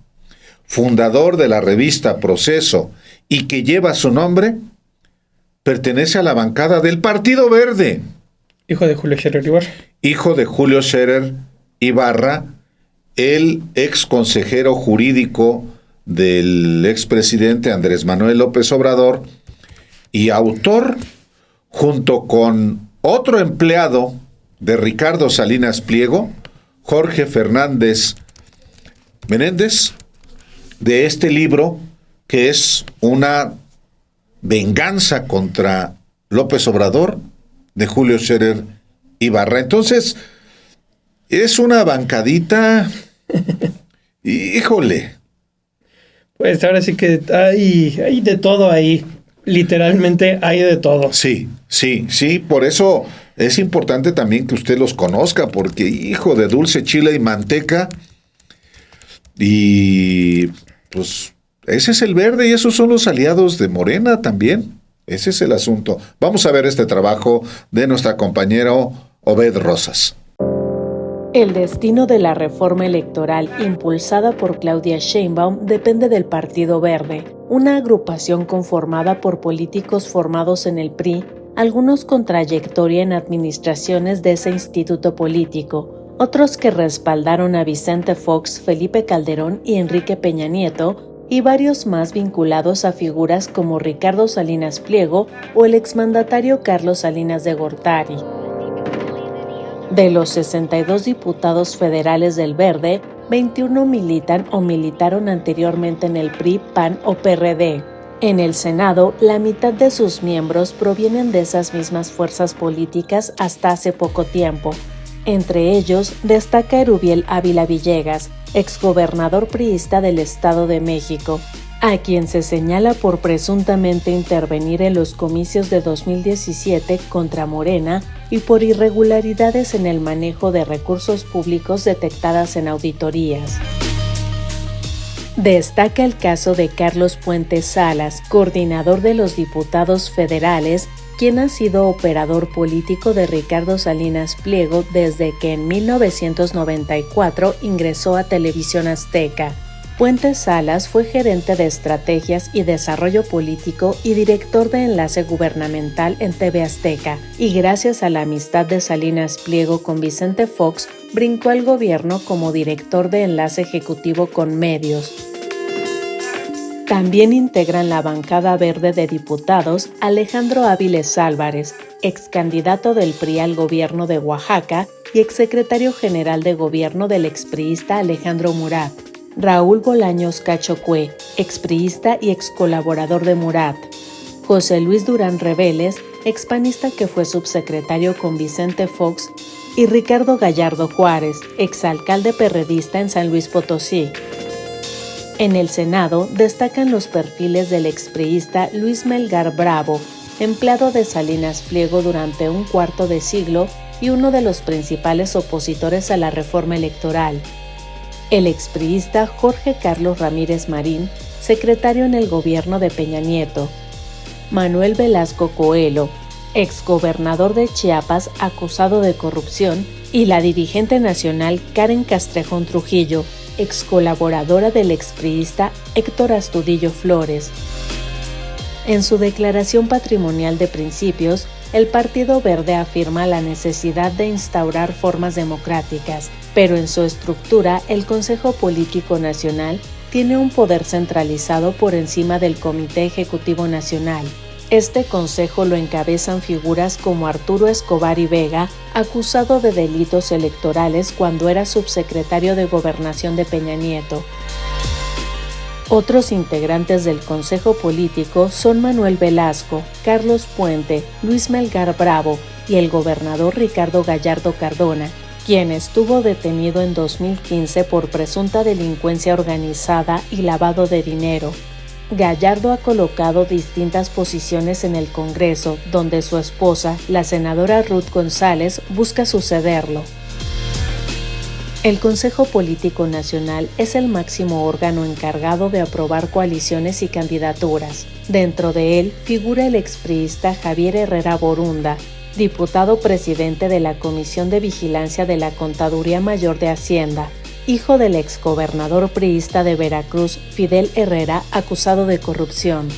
fundador de la revista Proceso, y que lleva su nombre, pertenece a la bancada del Partido Verde. Hijo de Julio Scherer Ibarra. Hijo de Julio Scherer Ibarra, el ex consejero jurídico del expresidente Andrés Manuel López Obrador y autor, junto con otro empleado de Ricardo Salinas Pliego, Jorge Fernández Menéndez, de este libro que es una venganza contra López Obrador de Julio Scherer Ibarra. Entonces, es una bancadita, híjole. Pues ahora sí que hay de todo ahí. Literalmente hay de todo. Sí. Por eso es importante también que usted los conozca, porque hijo de dulce, chile y manteca. Y pues ese es el Verde y esos son los aliados de Morena también. Ese es el asunto. Vamos a ver este trabajo de nuestra compañera Obed Rosas. El destino de la reforma electoral impulsada por Claudia Sheinbaum depende del Partido Verde, una agrupación conformada por políticos formados en el PRI, algunos con trayectoria en administraciones de ese instituto político, otros que respaldaron a Vicente Fox, Felipe Calderón y Enrique Peña Nieto, y varios más vinculados a figuras como Ricardo Salinas Pliego o el exmandatario Carlos Salinas de Gortari. De los 62 diputados federales del Verde, 21 militan o militaron anteriormente en el PRI, PAN o PRD. En el Senado, la mitad de sus miembros provienen de esas mismas fuerzas políticas hasta hace poco tiempo. Entre ellos, destaca Erubiel Ávila Villegas, exgobernador priista del Estado de México, a quien se señala por presuntamente intervenir en los comicios de 2017 contra Morena y por irregularidades en el manejo de recursos públicos detectadas en auditorías. Destaca el caso de Carlos Puente Salas, coordinador de los diputados federales, quien ha sido operador político de Ricardo Salinas Pliego desde que en 1994 ingresó a Televisión Azteca. Puente Salas fue gerente de estrategias y desarrollo político y director de enlace gubernamental en TV Azteca, y gracias a la amistad de Salinas Pliego con Vicente Fox, brincó al gobierno como director de enlace ejecutivo con medios. También integran la bancada verde de diputados Alejandro Áviles Álvarez, ex candidato del PRI al gobierno de Oaxaca y exsecretario general de gobierno del expriista Alejandro Murat; Raúl Bolaños Cacho Cue, expriista y ex colaborador de Murat; José Luis Durán Reveles, expanista que fue subsecretario con Vicente Fox, y Ricardo Gallardo Juárez, exalcalde perredista en San Luis Potosí. En el Senado destacan los perfiles del expriista Luis Melgar Bravo, empleado de Salinas Pliego durante un cuarto de siglo y uno de los principales opositores a la reforma electoral. El expriista Jorge Carlos Ramírez Marín, secretario en el gobierno de Peña Nieto. Manuel Velasco Coelho, exgobernador de Chiapas acusado de corrupción, y la dirigente nacional Karen Castrejón Trujillo, excolaboradora del expriista Héctor Astudillo Flores. En su declaración patrimonial de principios, el Partido Verde afirma la necesidad de instaurar formas democráticas, pero en su estructura el Consejo Político Nacional tiene un poder centralizado por encima del Comité Ejecutivo Nacional. Este consejo lo encabezan figuras como Arturo Escobar y Vega, acusado de delitos electorales cuando era subsecretario de Gobernación de Peña Nieto. Otros integrantes del Consejo Político son Manuel Velasco, Carlos Puente, Luis Melgar Bravo y el gobernador Ricardo Gallardo Cardona, quien estuvo detenido en 2015 por presunta delincuencia organizada y lavado de dinero. Gallardo ha colocado distintas posiciones en el Congreso, donde su esposa, la senadora Ruth González, busca sucederlo. El Consejo Político Nacional es el máximo órgano encargado de aprobar coaliciones y candidaturas. Dentro de él figura el expriista Javier Herrera Borunda, diputado presidente de la Comisión de Vigilancia de la Contaduría Mayor de Hacienda, hijo del exgobernador priista de Veracruz, Fidel Herrera, acusado de corrupción.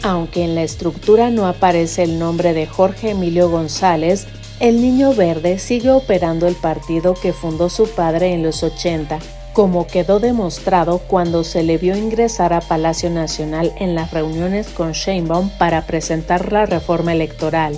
Aunque en la estructura no aparece el nombre de Jorge Emilio González, el Niño Verde sigue operando el partido que fundó su padre en los 80, como quedó demostrado cuando se le vio ingresar a Palacio Nacional en las reuniones con Sheinbaum para presentar la reforma electoral.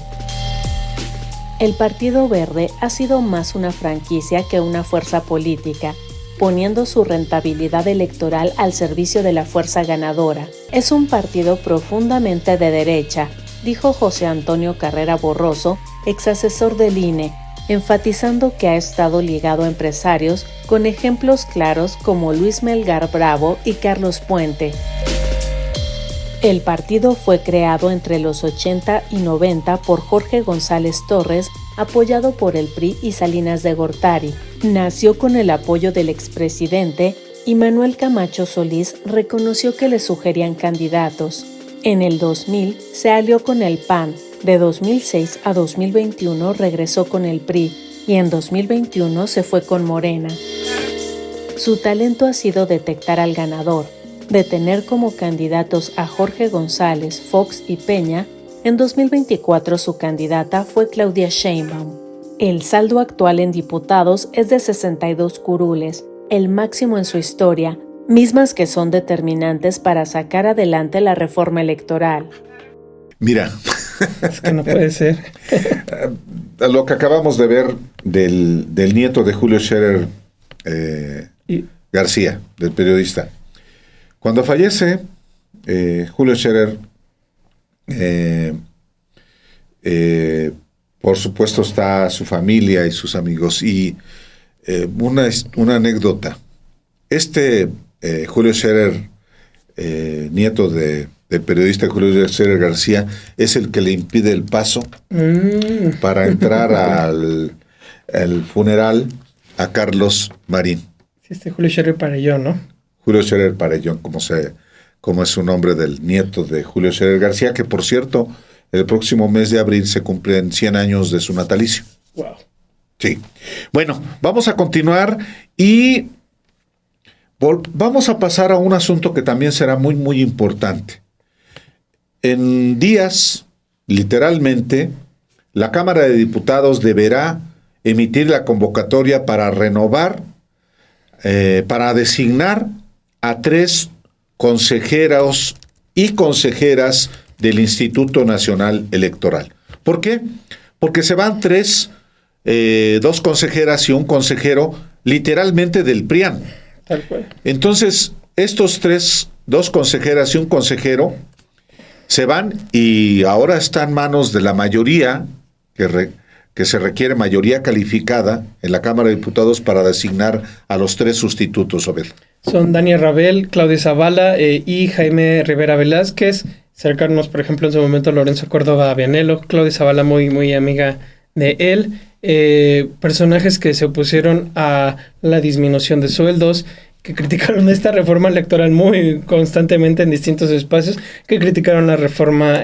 El Partido Verde ha sido más una franquicia que una fuerza política, poniendo su rentabilidad electoral al servicio de la fuerza ganadora. Es un partido profundamente de derecha, dijo José Antonio Carrera Borroso, exasesor del INE, enfatizando que ha estado ligado a empresarios con ejemplos claros como Luis Melgar Bravo y Carlos Puente. El partido fue creado entre los 80 y 90 por Jorge González Torres, apoyado por el PRI y Salinas de Gortari. Nació con el apoyo del expresidente y Manuel Camacho Solís reconoció que le sugerían candidatos. En el 2000 se alió con el PAN, de 2006 a 2021 regresó con el PRI y en 2021 se fue con Morena. Su talento ha sido detectar al ganador, de tener como candidatos a Jorge González, Fox y Peña. En 2024 su candidata fue Claudia Sheinbaum. El saldo actual en diputados es de 62 curules, el máximo en su historia, mismas que son determinantes para sacar adelante la reforma electoral. Mira, Es que no puede ser. lo que acabamos de ver del nieto de Julio Scherer García, del periodista. Cuando fallece Julio Scherer, por supuesto está su familia y sus amigos. Y una anécdota. Julio Scherer, nieto del periodista Julio Scherer García, es el que le impide el paso para entrar al funeral a Carlos Marín. Sí, Julio Scherer Parellón, ¿no? Julio Scherer Parellón, como es su nombre del nieto de Julio Scherer García, que por cierto, el próximo mes de abril se cumplen 100 años de su natalicio. Wow. Sí. Bueno, vamos a continuar y vamos a pasar a un asunto que también será muy, muy importante. En días, literalmente, la Cámara de Diputados deberá emitir la convocatoria para renovar, para designar a 3 consejeros y consejeras del Instituto Nacional Electoral. ¿Por qué? Porque se van 2 consejeras y un consejero literalmente del PRIAN. Tal cual. Entonces, estos 2 consejeras y un consejero Se van y ahora está en manos de la mayoría, que se requiere mayoría calificada en la Cámara de Diputados para designar a los 3 sustitutos, Obed. Son Daniel Rabel, Claudia Zavala y Jaime Rivera Velázquez. Cercanos, por ejemplo, en su momento Lorenzo Córdoba Vianello, Claudia Zavala muy amiga de él. Personajes que se opusieron a la disminución de sueldos, que criticaron esta reforma electoral muy constantemente en distintos espacios, que criticaron la reforma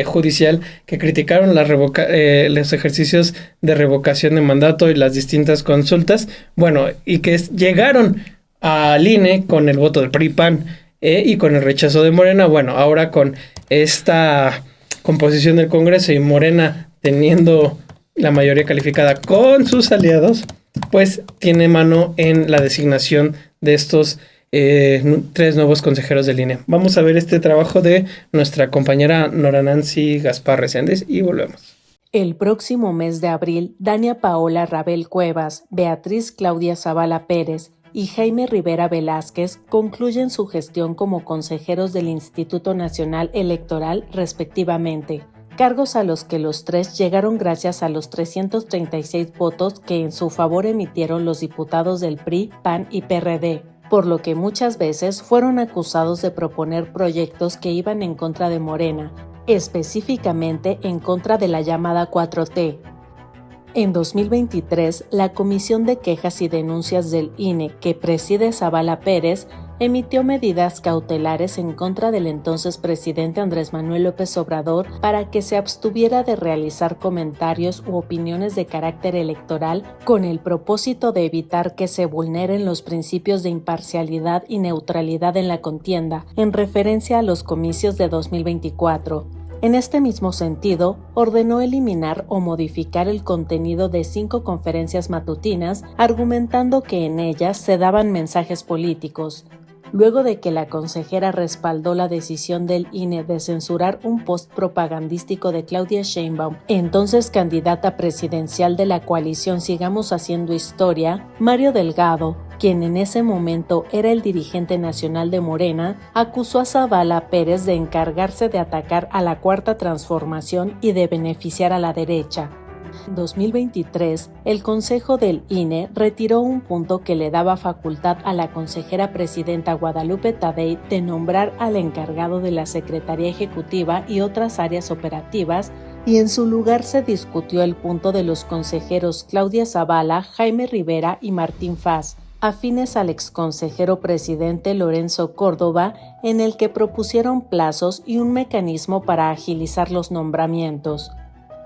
judicial, que criticaron los ejercicios de revocación de mandato y las distintas consultas, bueno, y que llegaron al INE con el voto del PRI-PAN y con el rechazo de Morena. Bueno, ahora con esta composición del Congreso y Morena teniendo la mayoría calificada con sus aliados, pues tiene mano en la designación de estos 3 nuevos consejeros del INE. Vamos a ver este trabajo de nuestra compañera Nora Nancy Gaspar Reséndez y volvemos. El próximo mes de abril, Dania Paola Rabel Cuevas, Beatriz Claudia Zavala Pérez y Jaime Rivera Velázquez concluyen su gestión como consejeros del Instituto Nacional Electoral, respectivamente, cargos a los que los 3 llegaron gracias a los 336 votos que en su favor emitieron los diputados del PRI, PAN y PRD, por lo que muchas veces fueron acusados de proponer proyectos que iban en contra de Morena, específicamente en contra de la llamada 4T. En 2023, la Comisión de Quejas y Denuncias del INE, que preside Zavala Pérez, emitió medidas cautelares en contra del entonces presidente Andrés Manuel López Obrador para que se abstuviera de realizar comentarios u opiniones de carácter electoral con el propósito de evitar que se vulneren los principios de imparcialidad y neutralidad en la contienda, en referencia a los comicios de 2024. En este mismo sentido, ordenó eliminar o modificar el contenido de 5 conferencias matutinas, argumentando que en ellas se daban mensajes políticos. Luego de que la consejera respaldó la decisión del INE de censurar un post propagandístico de Claudia Sheinbaum, entonces candidata presidencial de la coalición Sigamos Haciendo Historia, Mario Delgado, quien en ese momento era el dirigente nacional de Morena, acusó a Zavala Pérez de encargarse de atacar a la Cuarta Transformación y de beneficiar a la derecha. En 2023, el Consejo del INE retiró un punto que le daba facultad a la consejera presidenta Guadalupe Tadei de nombrar al encargado de la Secretaría Ejecutiva y otras áreas operativas, y en su lugar se discutió el punto de los consejeros Claudia Zavala, Jaime Rivera y Martín Faz, afines al exconsejero presidente Lorenzo Córdoba, en el que propusieron plazos y un mecanismo para agilizar los nombramientos.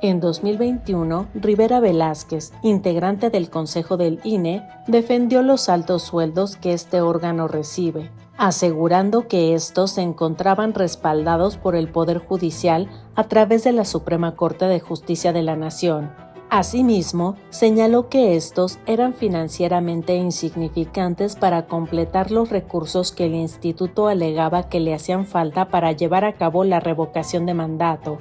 En 2021, Rivera Velázquez, integrante del Consejo del INE, defendió los altos sueldos que este órgano recibe, asegurando que estos se encontraban respaldados por el Poder Judicial a través de la Suprema Corte de Justicia de la Nación. Asimismo, señaló que estos eran financieramente insignificantes para completar los recursos que el instituto alegaba que le hacían falta para llevar a cabo la revocación de mandato.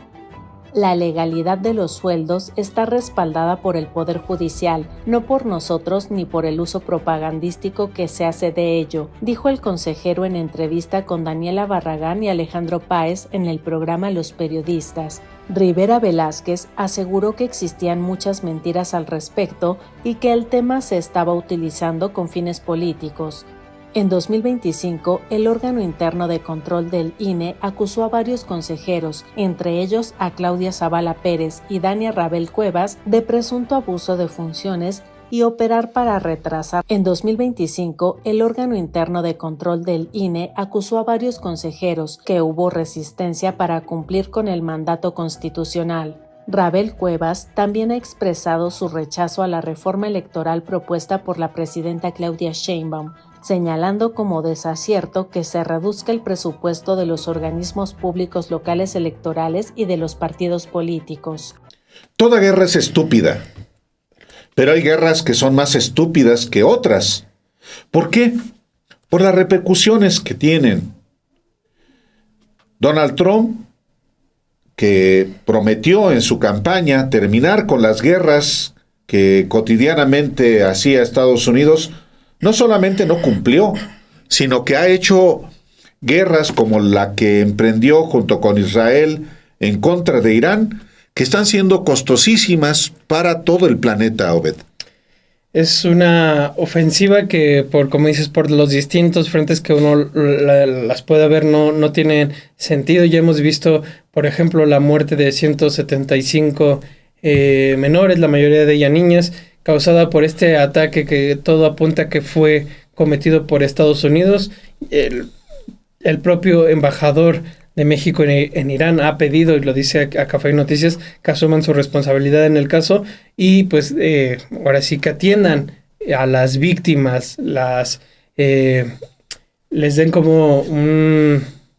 La legalidad de los sueldos está respaldada por el Poder Judicial, no por nosotros ni por el uso propagandístico que se hace de ello, dijo el consejero en entrevista con Daniela Barragán y Alejandro Páez en el programa Los Periodistas. Rivera Velázquez aseguró que existían muchas mentiras al respecto y que el tema se estaba utilizando con fines políticos. En 2025, el órgano interno de control del INE acusó a varios consejeros, entre ellos a Claudia Zavala Pérez y Dania Rabel Cuevas, de presunto abuso de funciones y operar para retrasar. En 2025, el órgano interno de control del INE acusó a varios consejeros que hubo resistencia para cumplir con el mandato constitucional. Rabel Cuevas también ha expresado su rechazo a la reforma electoral propuesta por la presidenta Claudia Sheinbaum, señalando como desacierto que se reduzca el presupuesto de los organismos públicos locales electorales y de los partidos políticos. Toda guerra es estúpida, pero hay guerras que son más estúpidas que otras. ¿Por qué? Por las repercusiones que tienen. Donald Trump, que prometió en su campaña terminar con las guerras que cotidianamente hacía Estados Unidos, no solamente no cumplió, sino que ha hecho guerras como la que emprendió junto con Israel en contra de Irán, que están siendo costosísimas para todo el planeta, Obed. Es una ofensiva que, como dices, por los distintos frentes que uno las puede ver, no tienen sentido. Ya hemos visto, por ejemplo, la muerte de 175 menores, la mayoría de ellas niñas, causada por este ataque que todo apunta que fue cometido por Estados Unidos. El propio embajador de México en Irán ha pedido, y lo dice a Café Noticias, que asuman su responsabilidad en el caso y pues ahora sí que atiendan a las víctimas, les den como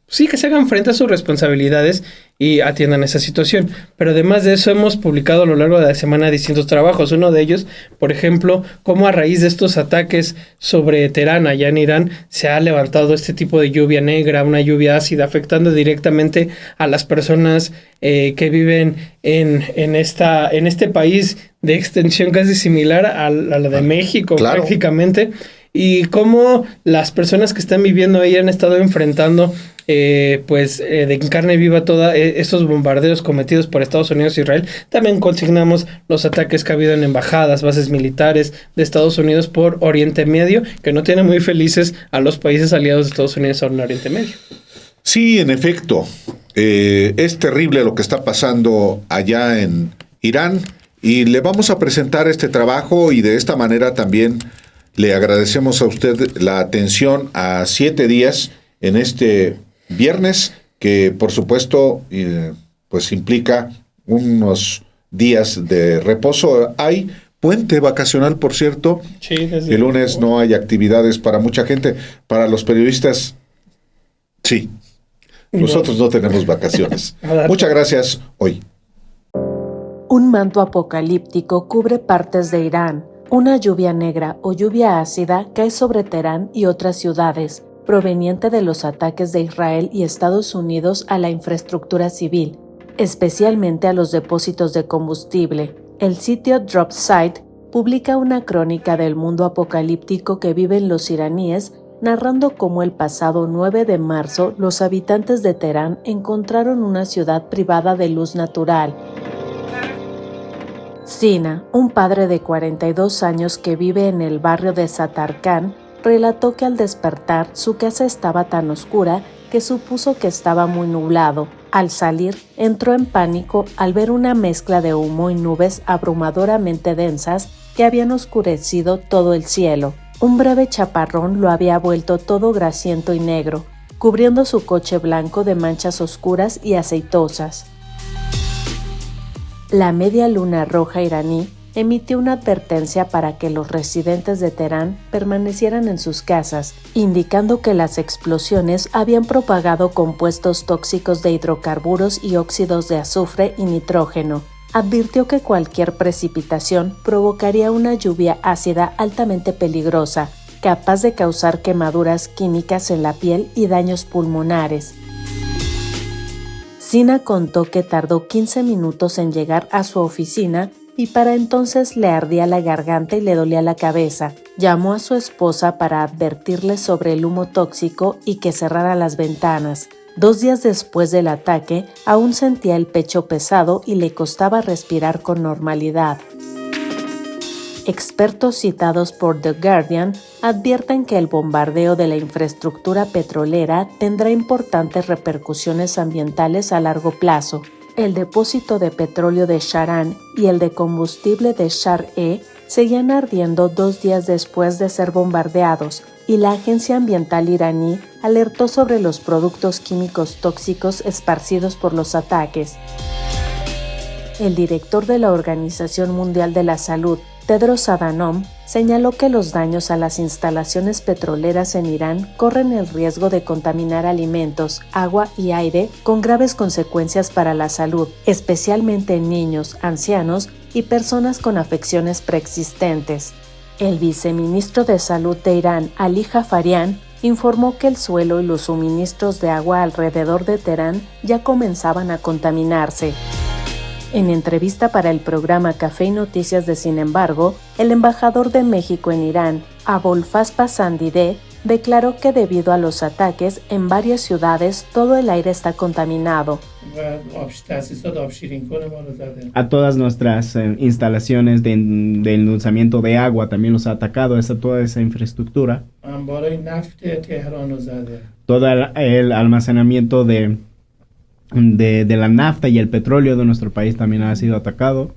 sí, que se hagan frente a sus responsabilidades y atiendan esa situación. Pero además de eso, hemos publicado a lo largo de la semana distintos trabajos. Uno de ellos, por ejemplo, cómo a raíz de estos ataques sobre Teherán, allá en Irán, se ha levantado este tipo de lluvia negra, una lluvia ácida, afectando directamente a las personas que viven en este país de extensión casi similar a la de México, claro, prácticamente. Y cómo las personas que están viviendo ahí han estado enfrentando de carne viva todos estos bombardeos cometidos por Estados Unidos e Israel. También consignamos los ataques que ha habido en embajadas, bases militares de Estados Unidos por Oriente Medio, que no tiene muy felices a los países aliados de Estados Unidos en Oriente Medio. Sí, en efecto, es terrible lo que está pasando allá en Irán y le vamos a presentar este trabajo y de esta manera también le agradecemos a usted la atención a 7 días en este viernes, que por supuesto pues implica unos días de reposo. Hay puente vacacional, por cierto. Sí, el lunes no hay actividades para mucha gente. Para los periodistas, sí. Nosotros no tenemos vacaciones. Muchas gracias hoy. Un manto apocalíptico cubre partes de Irán. Una lluvia negra o lluvia ácida cae sobre Teherán y otras ciudades, proveniente de los ataques de Israel y Estados Unidos a la infraestructura civil, especialmente a los depósitos de combustible. El sitio Dropsite publica una crónica del mundo apocalíptico que viven los iraníes, narrando cómo el pasado 9 de marzo los habitantes de Teherán encontraron una ciudad privada de luz natural. Sina, un padre de 42 años que vive en el barrio de Satarkán, relató que al despertar su casa estaba tan oscura que supuso que estaba muy nublado. Al salir, entró en pánico al ver una mezcla de humo y nubes abrumadoramente densas que habían oscurecido todo el cielo. Un breve chaparrón lo había vuelto todo grasiento y negro, cubriendo su coche blanco de manchas oscuras y aceitosas. La media luna roja iraní emitió una advertencia para que los residentes de Teherán permanecieran en sus casas, indicando que las explosiones habían propagado compuestos tóxicos de hidrocarburos y óxidos de azufre y nitrógeno. Advirtió que cualquier precipitación provocaría una lluvia ácida altamente peligrosa, capaz de causar quemaduras químicas en la piel y daños pulmonares. Sina contó que tardó 15 minutos en llegar a su oficina y para entonces le ardía la garganta y le dolía la cabeza. Llamó a su esposa para advertirle sobre el humo tóxico y que cerrara las ventanas. 2 días después del ataque, aún sentía el pecho pesado y le costaba respirar con normalidad. Expertos citados por The Guardian advierten que el bombardeo de la infraestructura petrolera tendrá importantes repercusiones ambientales a largo plazo. El depósito de petróleo de Sharan y el de combustible de Shar-E seguían ardiendo 2 días después de ser bombardeados, y la Agencia Ambiental iraní alertó sobre los productos químicos tóxicos esparcidos por los ataques. El director de la Organización Mundial de la Salud, Tedros Adhanom, señaló que los daños a las instalaciones petroleras en Irán corren el riesgo de contaminar alimentos, agua y aire con graves consecuencias para la salud, especialmente en niños, ancianos y personas con afecciones preexistentes. El viceministro de Salud de Irán, Ali Jafarian, informó que el suelo y los suministros de agua alrededor de Teherán ya comenzaban a contaminarse. En entrevista para el programa Café y Noticias de Sin embargo, el embajador de México en Irán, Abolfaz Pasandideh, declaró que debido a los ataques en varias ciudades todo el aire está contaminado. A todas nuestras instalaciones de endulzamiento de agua también los ha atacado, toda esa infraestructura. Todo el almacenamiento de la nafta y el petróleo de nuestro país también ha sido atacado.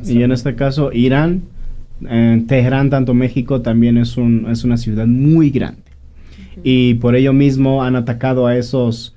Y en este caso Irán, Teherán, tanto México, también es una ciudad muy grande. Y por ello mismo han atacado a esas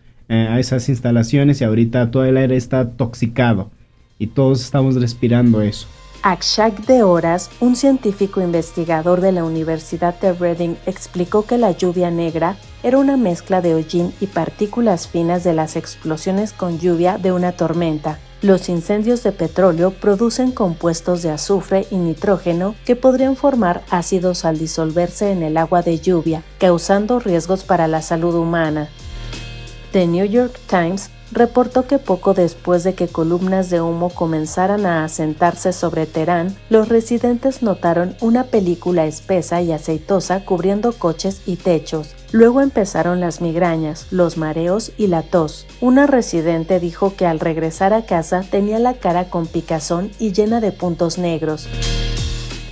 instalaciones y ahorita todo el aire está toxicado y todos estamos respirando eso. Akshak Deoras, un científico investigador de la Universidad de Reading, explicó que la lluvia negra era una mezcla de hollín y partículas finas de las explosiones con lluvia de una tormenta. Los incendios de petróleo producen compuestos de azufre y nitrógeno que podrían formar ácidos al disolverse en el agua de lluvia, causando riesgos para la salud humana. The New York Times reportó que poco después de que columnas de humo comenzaran a asentarse sobre Teherán, los residentes notaron una película espesa y aceitosa cubriendo coches y techos. Luego empezaron las migrañas, los mareos y la tos. Una residente dijo que al regresar a casa tenía la cara con picazón y llena de puntos negros.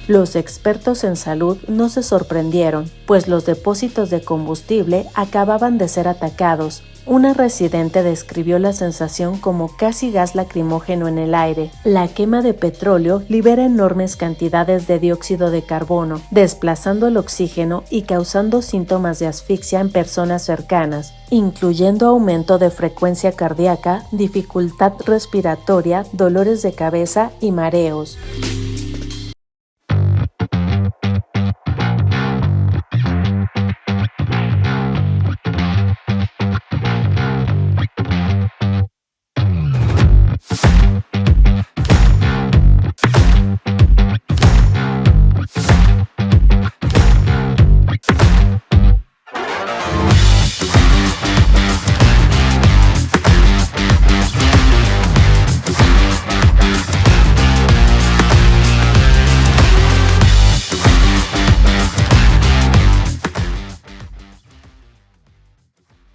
Los expertos en salud no se sorprendieron, pues los depósitos de combustible acababan de ser atacados. Una residente describió la sensación como casi gas lacrimógeno en el aire. La quema de petróleo libera enormes cantidades de dióxido de carbono, desplazando el oxígeno y causando síntomas de asfixia en personas cercanas, incluyendo aumento de frecuencia cardíaca, dificultad respiratoria, dolores de cabeza y mareos.